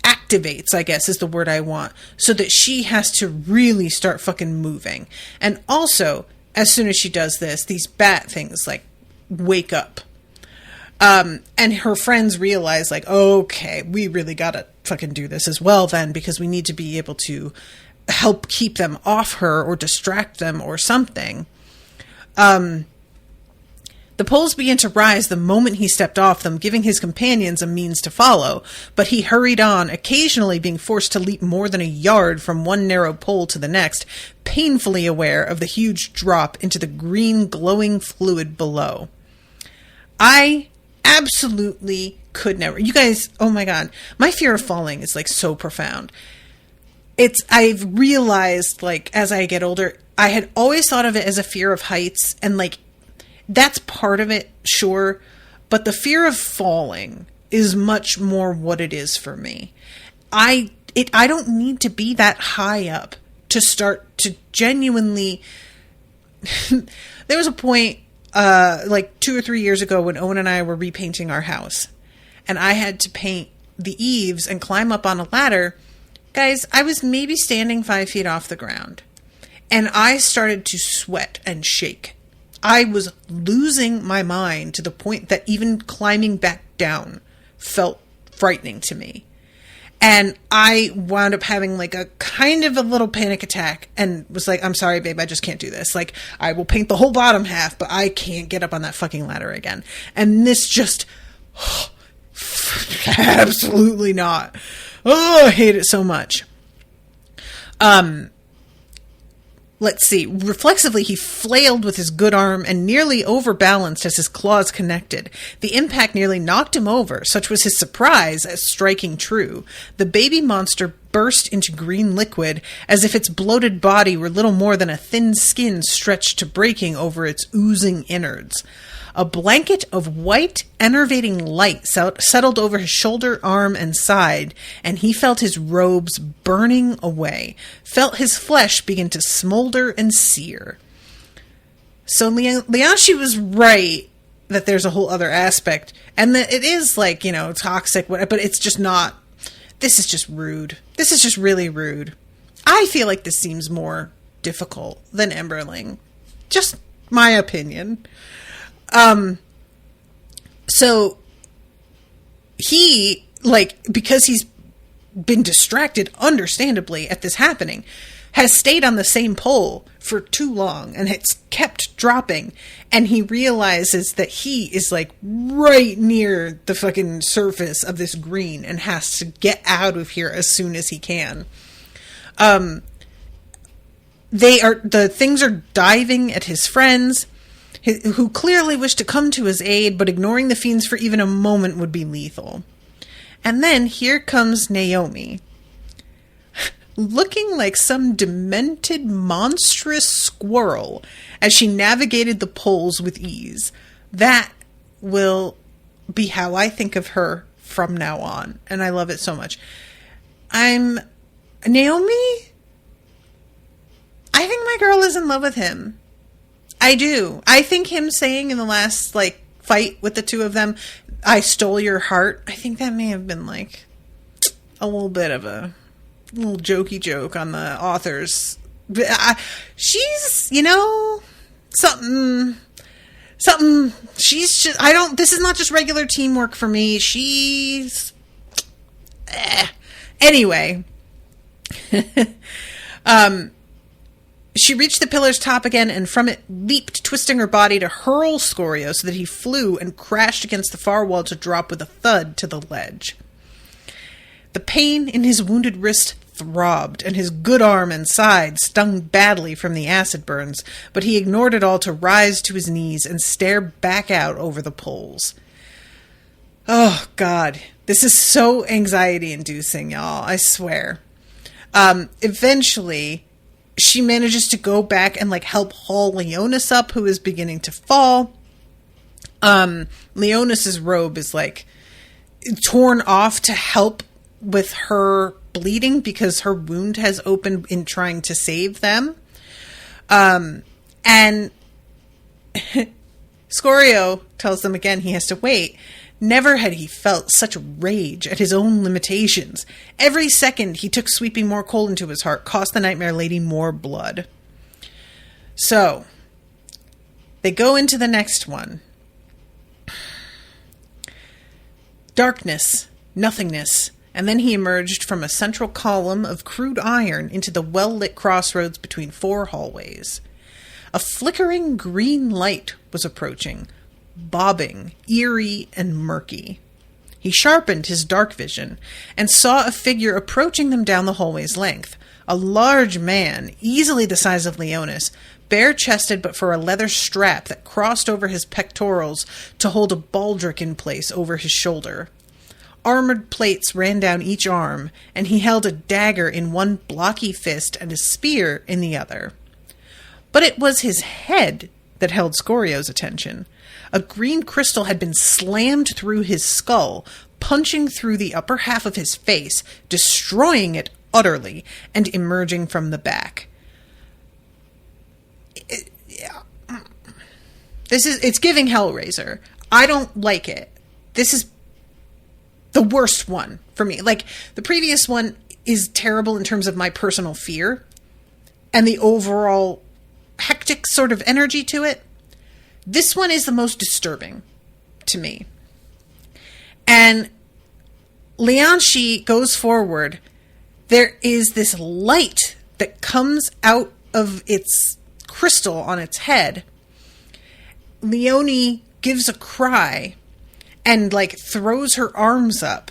activates, I guess is the word I want, so that she has to really start fucking moving. And also, as soon as she does this, these bat things, like, wake up. And her friends realize, like, okay, we really gotta fucking do this as well then, because we need to be able to help keep them off her or distract them or something. The poles began to rise the moment he stepped off them, giving his companions a means to follow, but he hurried on, occasionally being forced to leap more than a yard from one narrow pole to the next, painfully aware of the huge drop into the green glowing fluid below. I absolutely could never. You guys, oh my god, my fear of falling is like so profound. I've realized, like, as I get older, I had always thought of it as a fear of heights, and like, that's part of it, sure, but the fear of falling is much more what it is for me. I don't need to be that high up to start to genuinely. There was a point, like 2 or 3 years ago, when Owen and I were repainting our house, and I had to paint the eaves and climb up on a ladder. Guys, I was maybe standing 5 feet off the ground, and I started to sweat and shake. I was losing my mind to the point that even climbing back down felt frightening to me. And I wound up having like a kind of a little panic attack and was like, I'm sorry, babe, I just can't do this. Like, I will paint the whole bottom half, but I can't get up on that fucking ladder again. And this just, absolutely not. Oh, I hate it so much. Let's see. Reflexively, he flailed with his good arm and nearly overbalanced as his claws connected. The impact nearly knocked him over. Such was his surprise at striking true. The baby monster burst into green liquid as if its bloated body were little more than a thin skin stretched to breaking over its oozing innards. A blanket of white, enervating light settled over his shoulder, arm, and side, and he felt his robes burning away, felt his flesh begin to smolder and sear. So Liashi was right that there's a whole other aspect, and that it is like, you know, toxic, but it's just not. This is just rude. This is just really rude. I feel like this seems more difficult than Emberling. Just my opinion. So he, like, because he's been distracted, understandably, at this happening, has stayed on the same pole for too long, and it's kept dropping, and he realizes that he is, like, right near the fucking surface of this green, and has to get out of here as soon as he can. The things are diving at his friends, who clearly wish to come to his aid, but ignoring the fiends for even a moment would be lethal. And then here comes Naomi, looking like some demented, monstrous squirrel as she navigated the poles with ease. That will be how I think of her from now on, and I love it so much. Naomi? I think my girl is in love with him. I do. I think him saying in the last, like, fight with the two of them, I stole your heart, I think that may have been, like, a little bit of a little jokey joke on the authors. She's, you know, something, she's just, this is not just regular teamwork for me. She's, Anyway. She reached the pillar's top again, and from it leaped, twisting her body to hurl Scorio so that he flew and crashed against the far wall to drop with a thud to the ledge. The pain in his wounded wrist throbbed, and his good arm and side stung badly from the acid burns, but he ignored it all to rise to his knees and stare back out over the poles. Oh, God. This is so anxiety-inducing, y'all. I swear. Eventually, she manages to go back and, help haul Leonis up, who is beginning to fall. Leonis's robe is, torn off to help with her bleeding because her wound has opened in trying to save them. And Scorio tells them again he has to wait. Never had he felt such rage at his own limitations. Every second he took sweeping more coal into his heart cost the Nightmare Lady more blood. So, they go into the next one. Darkness, nothingness, and then he emerged from a central column of crude iron into the well-lit crossroads between 4 hallways. A flickering green light was approaching, bobbing, eerie and murky. He sharpened his dark vision and saw a figure approaching them down the hallway's length. A large man, easily the size of Leonis, bare-chested but for a leather strap that crossed over his pectorals to hold a baldric in place over his shoulder. Armored plates ran down each arm, and he held a dagger in one blocky fist and a spear in the other. But it was his head that held Scorio's attention. A green crystal had been slammed through his skull, punching through the upper half of his face, destroying it utterly, and emerging from the back. It's giving Hellraiser. I don't like it. This is the worst one for me. The previous one is terrible in terms of my personal fear and the overall hectic sort of energy to it. This one is the most disturbing to me. And Lianshi goes forward. There is this light that comes out of its crystal on its head. Leonie gives a cry and throws her arms up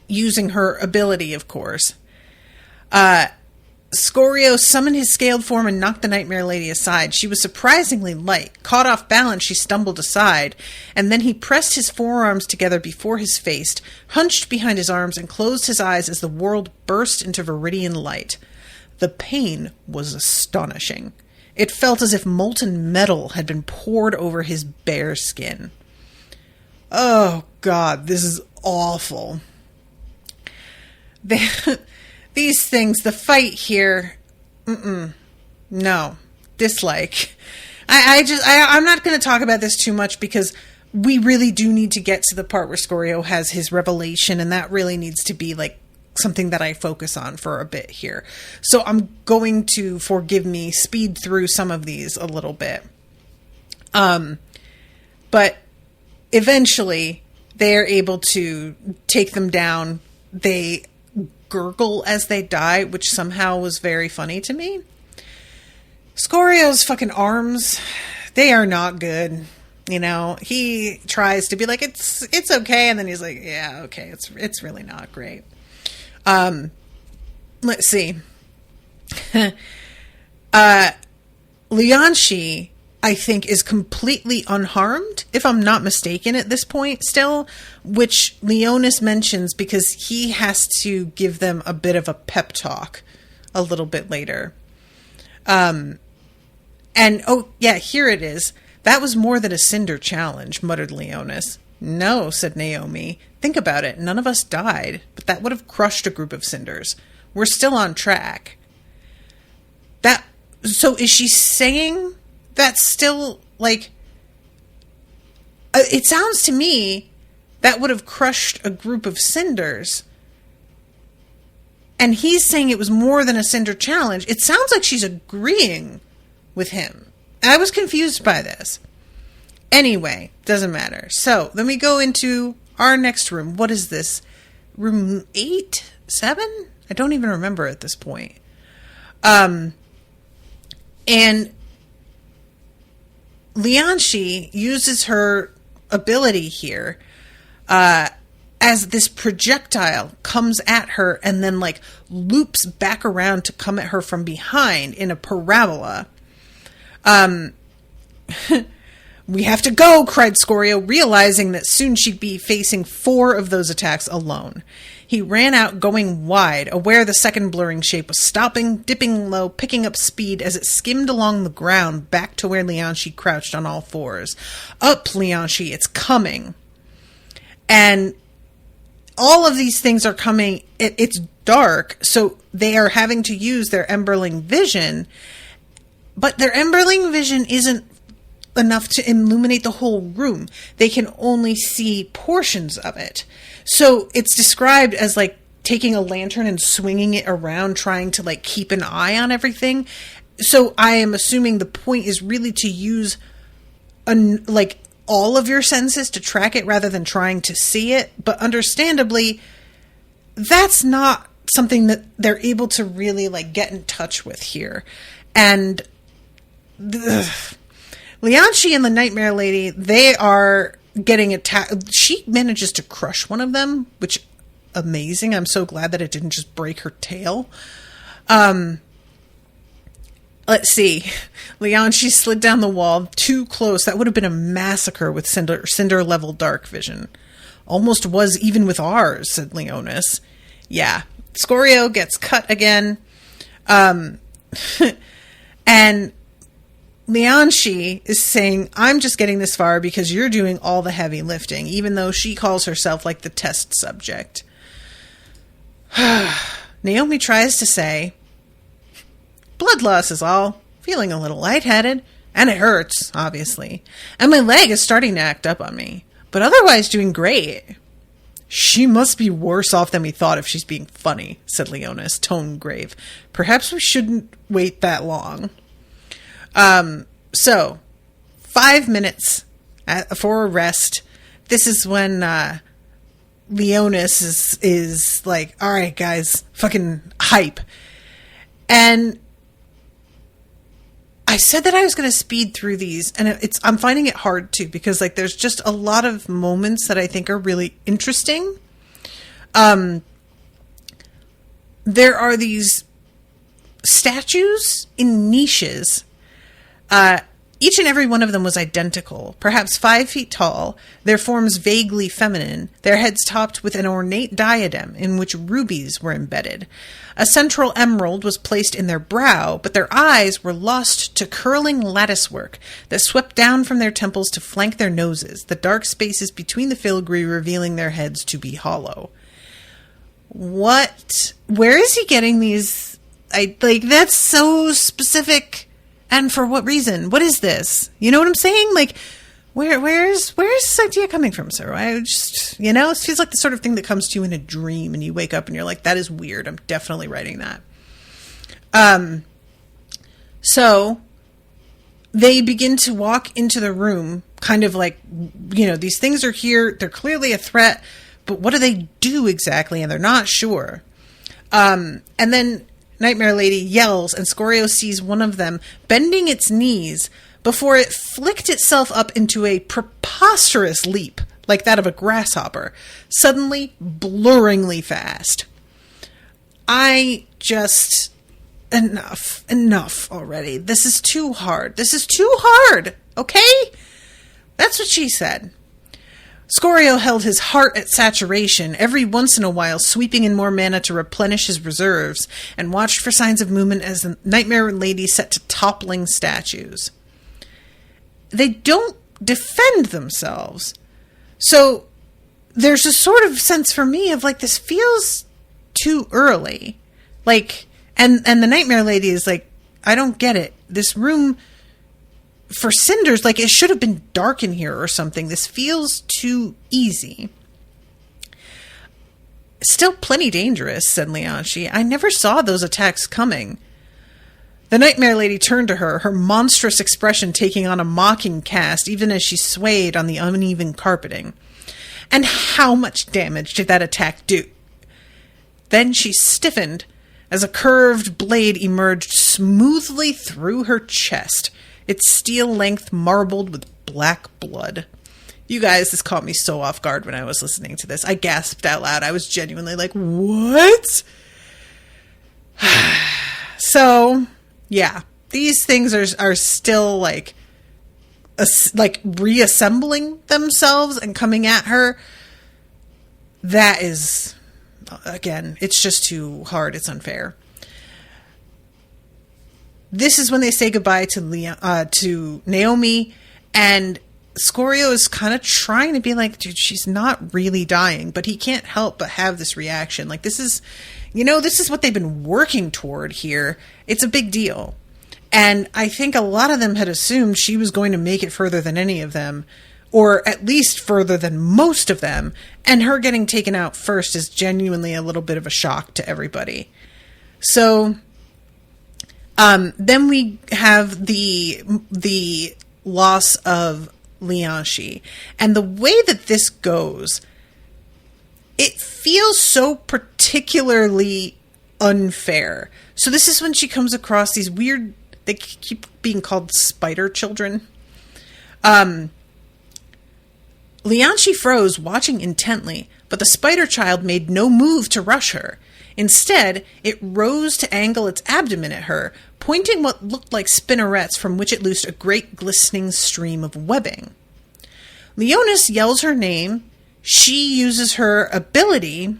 using her ability, of course. Scorio summoned his scaled form and knocked the Nightmare Lady aside. She was surprisingly light. Caught off balance, she stumbled aside, and then he pressed his forearms together before his face, hunched behind his arms, and closed his eyes as the world burst into viridian light. The pain was astonishing. It felt as if molten metal had been poured over his bare skin. Oh, God, this is awful. These things, the fight here, no, dislike. I'm not going to talk about this too much because we really do need to get to the part where Scorio has his revelation, and that really needs to be something that I focus on for a bit here. So I'm going to, forgive me, speed through some of these a little bit. But eventually they're able to take them down. They gurgle as they die, which somehow was very funny to me. Scorio's fucking arms, they are not good. He tries to be it's okay, and then he's like, yeah, okay, it's really not great. Let's see. Lianshi, I think, is completely unharmed, if I'm not mistaken at this point still, which Leonis mentions because he has to give them a bit of a pep talk a little bit later. And, oh, yeah, here it is. That was more than a cinder challenge, muttered Leonis. No, said Naomi. Think about it. None of us died, but that would have crushed a group of cinders. We're still on track. So is she saying that's still, it sounds to me that would have crushed a group of cinders. And he's saying it was more than a cinder challenge. It sounds like she's agreeing with him. I was confused by this. Anyway, doesn't matter. So, then we go into our next room. What is this? Room 8? 7? I don't even remember at this point. And Lianshi uses her ability here as this projectile comes at her and then like loops back around to come at her from behind in a parabola. We have to go, cried Scorio, realizing that soon she'd be facing 4 of those attacks alone. He ran out, going wide, aware the second blurring shape was stopping, dipping low, picking up speed as it skimmed along the ground back to where Lianshi crouched on all 4s. Up, Lianshi, it's coming. And all of these things are coming. It's dark, so they are having to use their Emberling vision, but their Emberling vision isn't enough to illuminate the whole room. They can only see portions of it. So it's described as like taking a lantern and swinging it around, trying to like keep an eye on everything. So I am assuming the point is really to use like all of your senses to track it rather than trying to see it. But understandably, that's not something that they're able to really like get in touch with here. And Lianshi and the Nightmare Lady, they are getting attacked. She manages to crush one of them, which amazing. I'm so glad that it didn't just break her tail. Let's see. Lianshi slid down the wall too close. That would have been a massacre with cinder level dark vision. Almost was even with ours, said Leonis. Yeah. Scorio gets cut again. And Lianshi is saying, I'm just getting this far because you're doing all the heavy lifting, even though she calls herself like the test subject. Naomi tries to say, blood loss is all. Feeling a little lightheaded. And it hurts, obviously. And my leg is starting to act up on me. But otherwise doing great. She must be worse off than we thought if she's being funny, said Leonis, tone grave. Perhaps we shouldn't wait that long. So 5 minutes for a rest. This is when, Leonis is like, all right, guys, fucking hype. And I said that I was going to speed through these, and I'm finding it hard too, because like, there's just a lot of moments that I think are really interesting. There are these statues in niches. Each and every one of them was identical, perhaps 5 feet tall, their forms vaguely feminine, their heads topped with an ornate diadem in which rubies were embedded. A central emerald was placed in their brow, but their eyes were lost to curling latticework that swept down from their temples to flank their noses, the dark spaces between the filigree revealing their heads to be hollow. What? Where is he getting these? That's so specific. And for what reason? What is this? You know what I'm saying? Like, where's this idea coming from, sir? I just, it feels like the sort of thing that comes to you in a dream and you wake up and you're like, that is weird. I'm definitely writing that. So they begin to walk into the room kind of like, these things are here. They're clearly a threat, but what do they do exactly? And they're not sure. And then Nightmare Lady yells, and Scorio sees one of them bending its knees before it flicked itself up into a preposterous leap, like that of a grasshopper, suddenly blurringly fast. Enough already. This is too hard. Okay? That's what she said. Scorio held his heart at saturation, every once in a while sweeping in more mana to replenish his reserves, and watched for signs of movement as the Nightmare Lady set to toppling statues. They don't defend themselves. So there's a sort of sense for me of like, this feels too early. Like, and the Nightmare Lady is like, I don't get it. This room, for cinders, like it should have been dark in here or something. This feels too easy. Still plenty dangerous, said Lianshi. I never saw those attacks coming. The Nightmare Lady turned to her, her monstrous expression taking on a mocking cast even as she swayed on the uneven carpeting. And how much damage did that attack do? Then she stiffened as a curved blade emerged smoothly through her chest, its steel length marbled with black blood. You guys, this caught me so off guard when I was listening to this. I gasped out loud. I was genuinely like, what? So, yeah. These things are still, like reassembling themselves and coming at her. That is, again, it's just too hard. It's unfair. This is when they say goodbye to Naomi, and Scorio is kind of trying to be like, dude, she's not really dying, but he can't help but have this reaction. Like, this is what they've been working toward here. It's a big deal. And I think a lot of them had assumed she was going to make it further than any of them, or at least further than most of them. And her getting taken out first is genuinely a little bit of a shock to everybody. So, then we have the loss of Lianshi. And the way that this goes, it feels so particularly unfair. So this is when she comes across these weird, they keep being called spider children. Lianshi froze, watching intently, but the spider child made no move to rush her. Instead, it rose to angle its abdomen at her, pointing what looked like spinnerets from which it loosed a great glistening stream of webbing. Leonis yells her name. She uses her ability,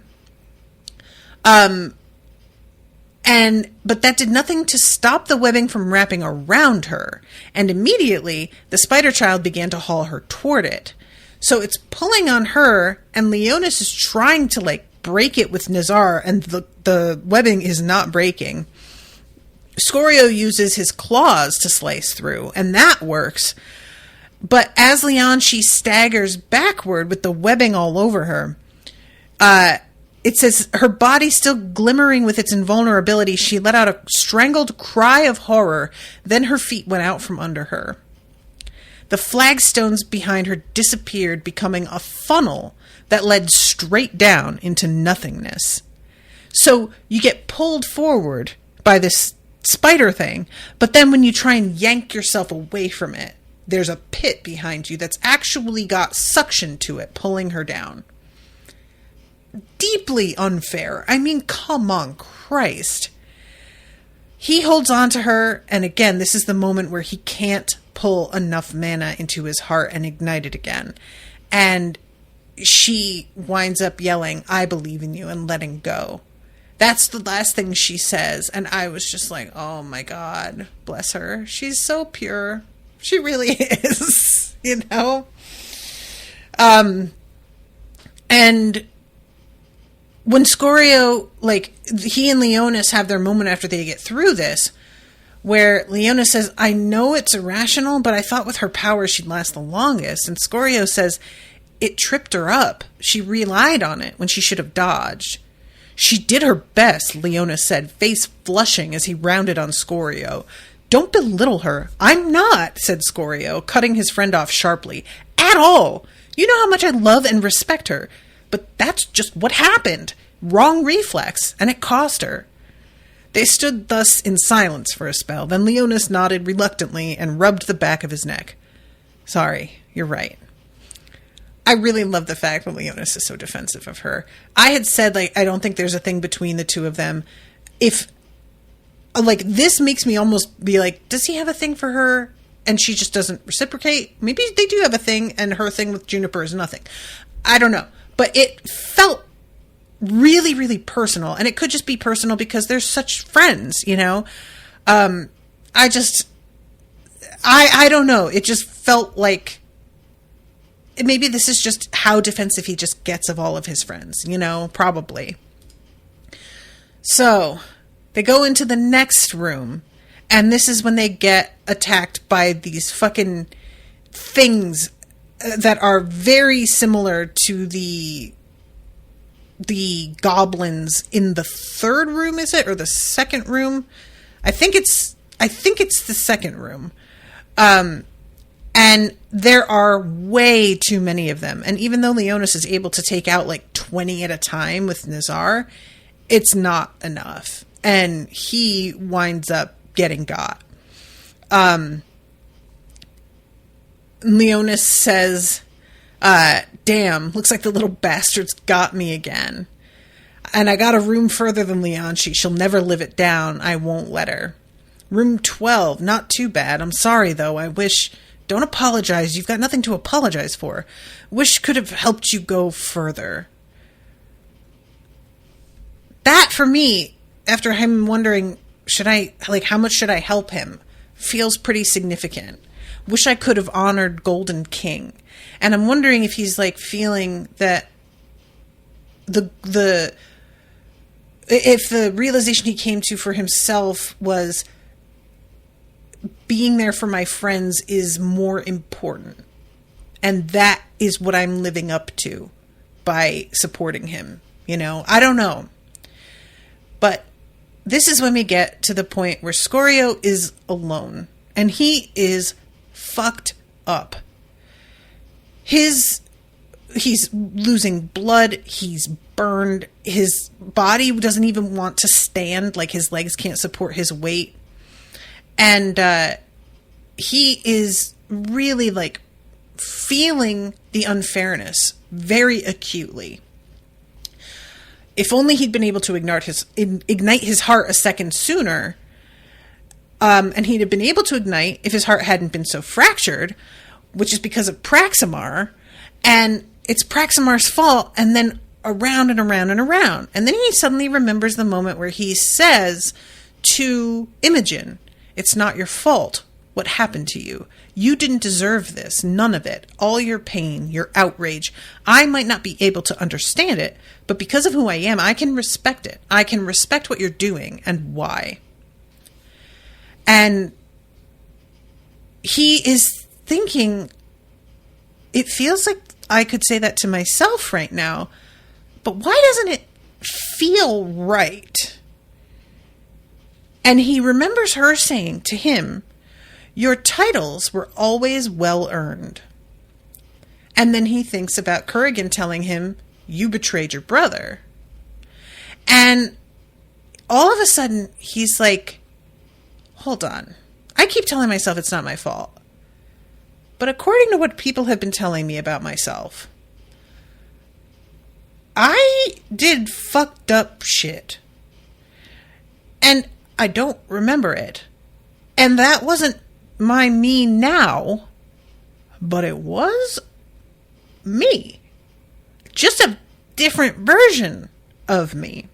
but that did nothing to stop the webbing from wrapping around her, and immediately the spider child began to haul her toward it. So it's pulling on her, and Leonis is trying to, break it with Nazar, and the webbing is not breaking. Scorio uses his claws to slice through, and that works. But as Lianshi staggers backward with the webbing all over her, it says her body still glimmering with its invulnerability, she let out a strangled cry of horror, then her feet went out from under her. The flagstones behind her disappeared, becoming a funnel that led straight down into nothingness. So you get pulled forward by this spider thing, but then when you try and yank yourself away from it, there's a pit behind you that's actually got suction to it, pulling her down. Deeply unfair. I mean, come on, Christ. He holds on to her, and again, this is the moment where he can't pull enough mana into his heart and ignite it again. And she winds up yelling, "I believe in you," and letting go. That's the last thing she says, and I was just like, oh my God, bless her. She's so pure. She really is, you know? And when Scorio, he and Leonis have their moment after they get through this, where Leonis says, I know it's irrational, but I thought with her power she'd last the longest. And Scorio says, it tripped her up. She relied on it when she should have dodged. She did her best, Leonis said, face flushing as he rounded on Scorio. Don't belittle her. I'm not, said Scorio, cutting his friend off sharply. At all. You know how much I love and respect her. But that's just what happened. Wrong reflex, and it cost her. They stood thus in silence for a spell. Then Leonis nodded reluctantly and rubbed the back of his neck. Sorry, you're right. I really love the fact that Leonis is so defensive of her. I had said, I don't think there's a thing between the two of them. If, this makes me almost be like, does he have a thing for her? And she just doesn't reciprocate? Maybe they do have a thing, and her thing with Juniper is nothing. I don't know. But it felt really, really personal. And it could just be personal because they're such friends, you know? I don't know. It just felt like maybe this is just how defensive he just gets of all of his friends, you know, probably. So they go into the next room, and this is when they get attacked by these fucking things that are very similar to the goblins in the third room, is it? Or the second room? I think it's the second room. And there are way too many of them. And even though Leonis is able to take out 20 at a time with Nazar, it's not enough. And he winds up getting got. Leonis says, Damn, looks like the little bastard's got me again. And I got a room further than Leonchi. She'll never live it down. I won't let her. Room 12, not too bad. I'm sorry, though. I wish... Don't apologize. You've got nothing to apologize for. Wish could have helped you go further. That, for me, after him wondering, how much should I help him, feels pretty significant. Wish I could have honored Golden King. And I'm wondering if he's, feeling that if the realization he came to for himself was being there for my friends is more important. And that is what I'm living up to by supporting him. I don't know. But this is when we get to the point where Scorio is alone. And he is fucked up. He's losing blood. He's burned. His body doesn't even want to stand. His legs can't support his weight. And he is really, feeling the unfairness very acutely. If only he'd been able to ignite his heart a second sooner, and he'd have been able to ignite if his heart hadn't been so fractured, which is because of Praximar, and it's Praximar's fault, and then around and around and around. And then he suddenly remembers the moment where he says to Imogen, "It's not your fault what happened to you. You didn't deserve this, none of it. All your pain, your outrage. I might not be able to understand it, but because of who I am, I can respect it. I can respect what you're doing and why." And he is thinking, it feels like I could say that to myself right now, but why doesn't it feel right? And he remembers her saying to him, "Your titles were always well earned." And then he thinks about Kurgan telling him, "You betrayed your brother." And all of a sudden, he's like, hold on. I keep telling myself it's not my fault. But according to what people have been telling me about myself, I did fucked up shit. And I don't remember it. And that wasn't my me now, but it was me. Just a different version of me.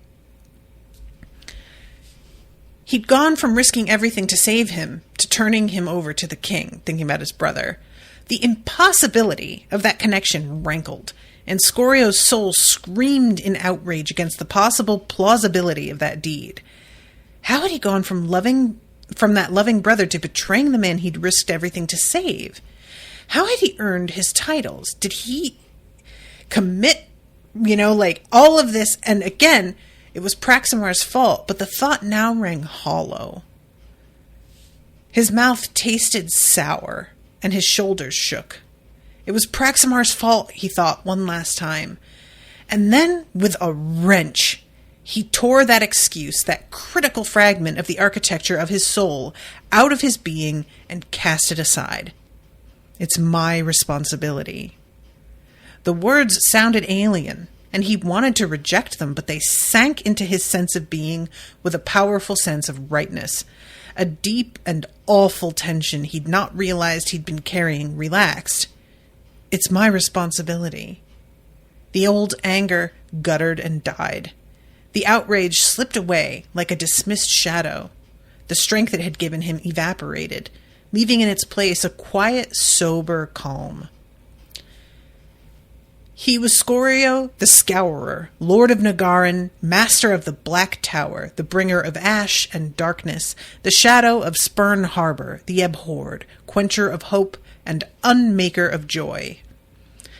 He'd gone from risking everything to save him to turning him over to the king, thinking about his brother. The impossibility of that connection rankled, and Scorio's soul screamed in outrage against the possible plausibility of that deed. How had he gone from that loving brother to betraying the man he'd risked everything to save? How had he earned his titles? Did he commit, all of this? And again, it was Praximar's fault, but the thought now rang hollow. His mouth tasted sour, and his shoulders shook. It was Praximar's fault, he thought one last time. And then, with a wrench, he tore that excuse, that critical fragment of the architecture of his soul, out of his being and cast it aside. It's my responsibility. The words sounded alien, and he wanted to reject them, but they sank into his sense of being with a powerful sense of rightness. A deep and awful tension he'd not realized he'd been carrying relaxed. It's my responsibility. The old anger guttered and died. The outrage slipped away like a dismissed shadow. The strength it had given him evaporated, leaving in its place a quiet, sober calm. He was Scorio the Scourer, Lord of Nagarin, Master of the Black Tower, the Bringer of Ash and Darkness, the Shadow of Spurn Harbor, the Abhorred, Quencher of Hope, and Unmaker of Joy.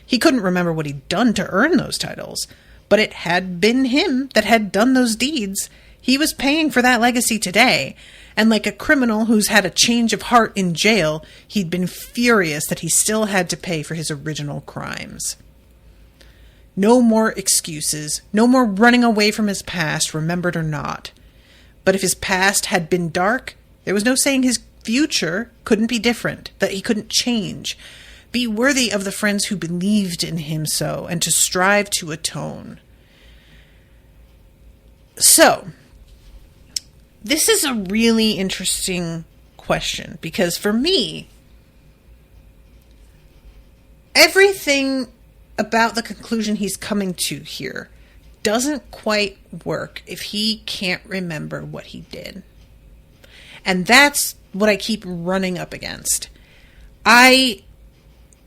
He couldn't remember what he'd done to earn those titles, but it had been him that had done those deeds. He was paying for that legacy today, and like a criminal who's had a change of heart in jail, he'd been furious that he still had to pay for his original crimes. No more excuses, no more running away from his past, remembered or not. But if his past had been dark, there was no saying his future couldn't be different, that he couldn't change. be worthy of the friends who believed in him so, and to strive to atone. So, this is a really interesting question, because for me, everything about the conclusion he's coming to here doesn't quite work if he can't remember what he did. And that's what I keep running up against. I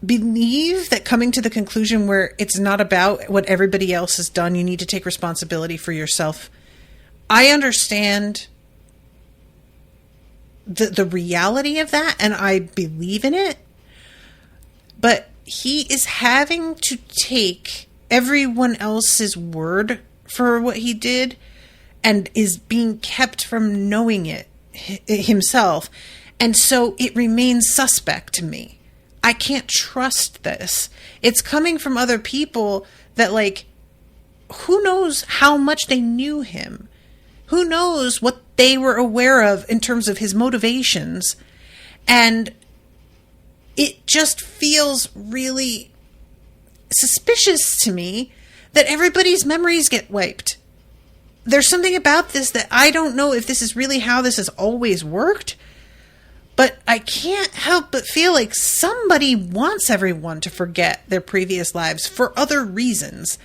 believe that coming to the conclusion where it's not about what everybody else has done, you need to take responsibility for yourself. I understand the reality of that, and I believe in it. But he is having to take everyone else's word for what he did and is being kept from knowing it himself. And so it remains suspect to me. I can't trust this. It's coming from other people that, like, who knows how much they knew him? Who knows what they were aware of in terms of his motivations? And it just feels really suspicious to me that everybody's memories get wiped. There's something about this that I don't know if this is really how this has always worked, but I can't help but feel like somebody wants everyone to forget their previous lives for other reasons.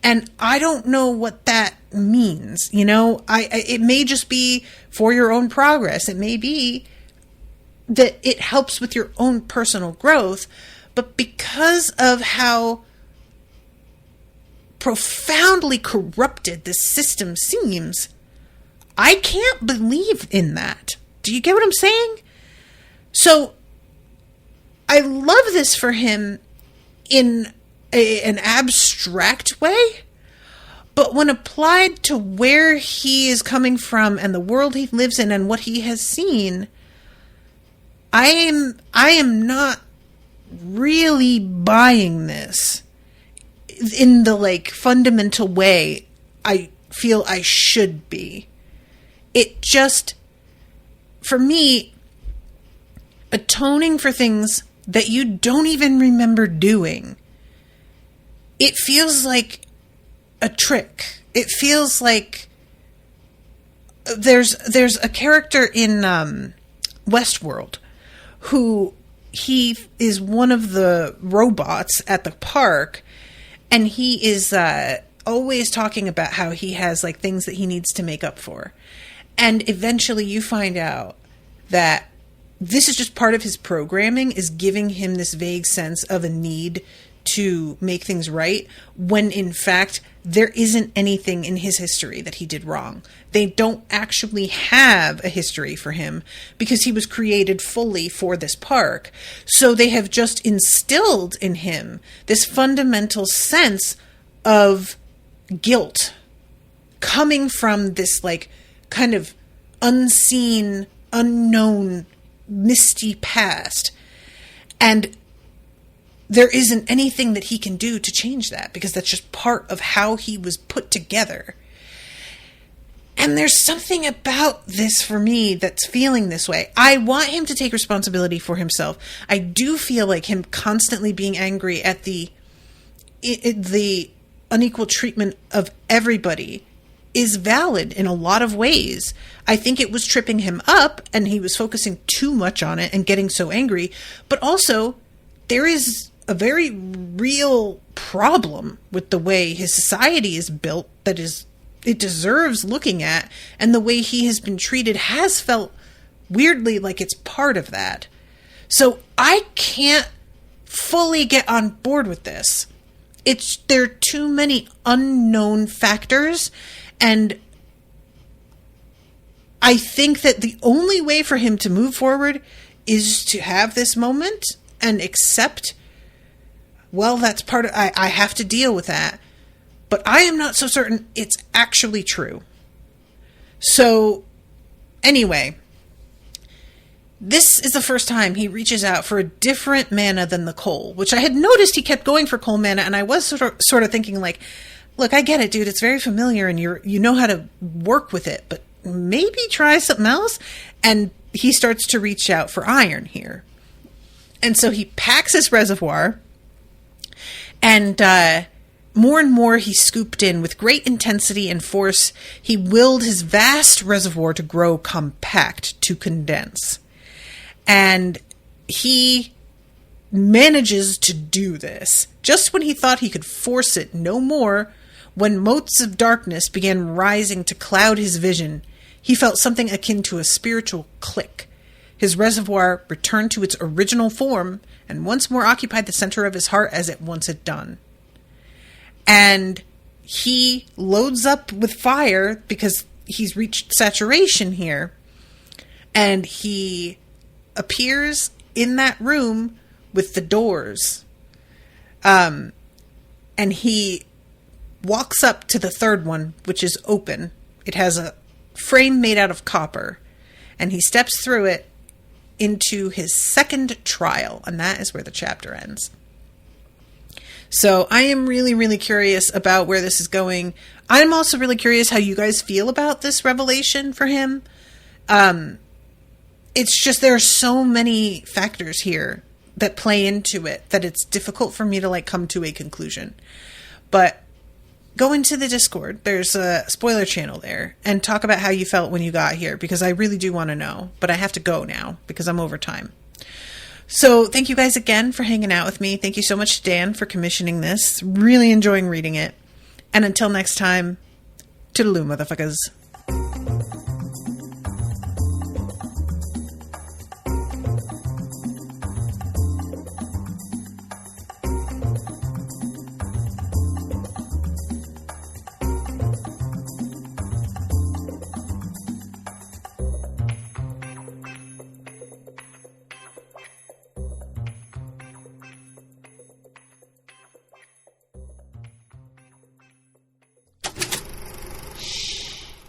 And I don't know what that means. You know, it may just be for your own progress. It may be that it helps with your own personal growth, but because of how profoundly corrupted this system seems, I can't believe in that. Do you get what I'm saying? So I love this for him in an abstract way, but when applied to where he is coming from and the world he lives in and what he has seen, I am not really buying this in the, like, fundamental way I feel I should be. It just, for me, atoning for things that you don't even remember doing, it feels like a trick. It feels like there's a character in Westworld who he is one of the robots at the park, and he is always talking about how he has, like, things that he needs to make up for. And eventually you find out that this is just part of his programming, is giving him this vague sense of a need to make things right, when in fact there isn't anything in his history that he did wrong. They don't actually have a history for him because he was created fully for this park. So they have just instilled in him this fundamental sense of guilt coming from this, like, kind of unseen, unknown, misty past. And there isn't anything that he can do to change that, because that's just part of how he was put together. And there's something about this for me that's feeling this way. I want him to take responsibility for himself. I do feel like him constantly being angry at the unequal treatment of everybody is valid in a lot of ways. I think it was tripping him up and he was focusing too much on it and getting so angry. But also, there is a very real problem with the way his society is built that it deserves looking at, and the way he has been treated has felt weirdly like it's part of that. So I can't fully get on board with this. There are too many unknown factors, and I think that the only way for him to move forward is to have this moment and accept, well, that's part of, I have to deal with that. But I am not so certain it's actually true. So, anyway, this is the first time he reaches out for a different mana than the coal, which I had noticed he kept going for coal mana, and I was sort of thinking, like, look, I get it, dude, it's very familiar, and you know how to work with it, but maybe try something else? And he starts to reach out for iron here. And so he packs his reservoir, and more and more he scooped in. With great intensity and force, he willed his vast reservoir to grow compact, to condense. And he manages to do this just when he thought he could force it no more. When motes of darkness began rising to cloud his vision, he felt something akin to a spiritual click. His reservoir returned to its original form and once more occupied the center of his heart as it once had done. And he loads up with fire because he's reached saturation here. And he appears in that room with the doors. And he walks up to the third one, which is open. It has a frame made out of copper. And he steps through it into his second trial. And that is where the chapter ends. So I am really, really curious about where this is going. I'm also really curious how you guys feel about this revelation for him. It's just there are so many factors here that play into it that it's difficult for me to like come to a conclusion. But go into the Discord. There's a spoiler channel there and talk about how you felt when you got here, because I really do want to know. But I have to go now because I'm over time. So thank you guys again for hanging out with me. Thank you so much, Dan, for commissioning this. Really enjoying reading it. And until next time, toodaloo, motherfuckers.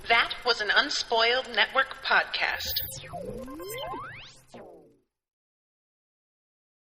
That was an Unspoiled Network podcast.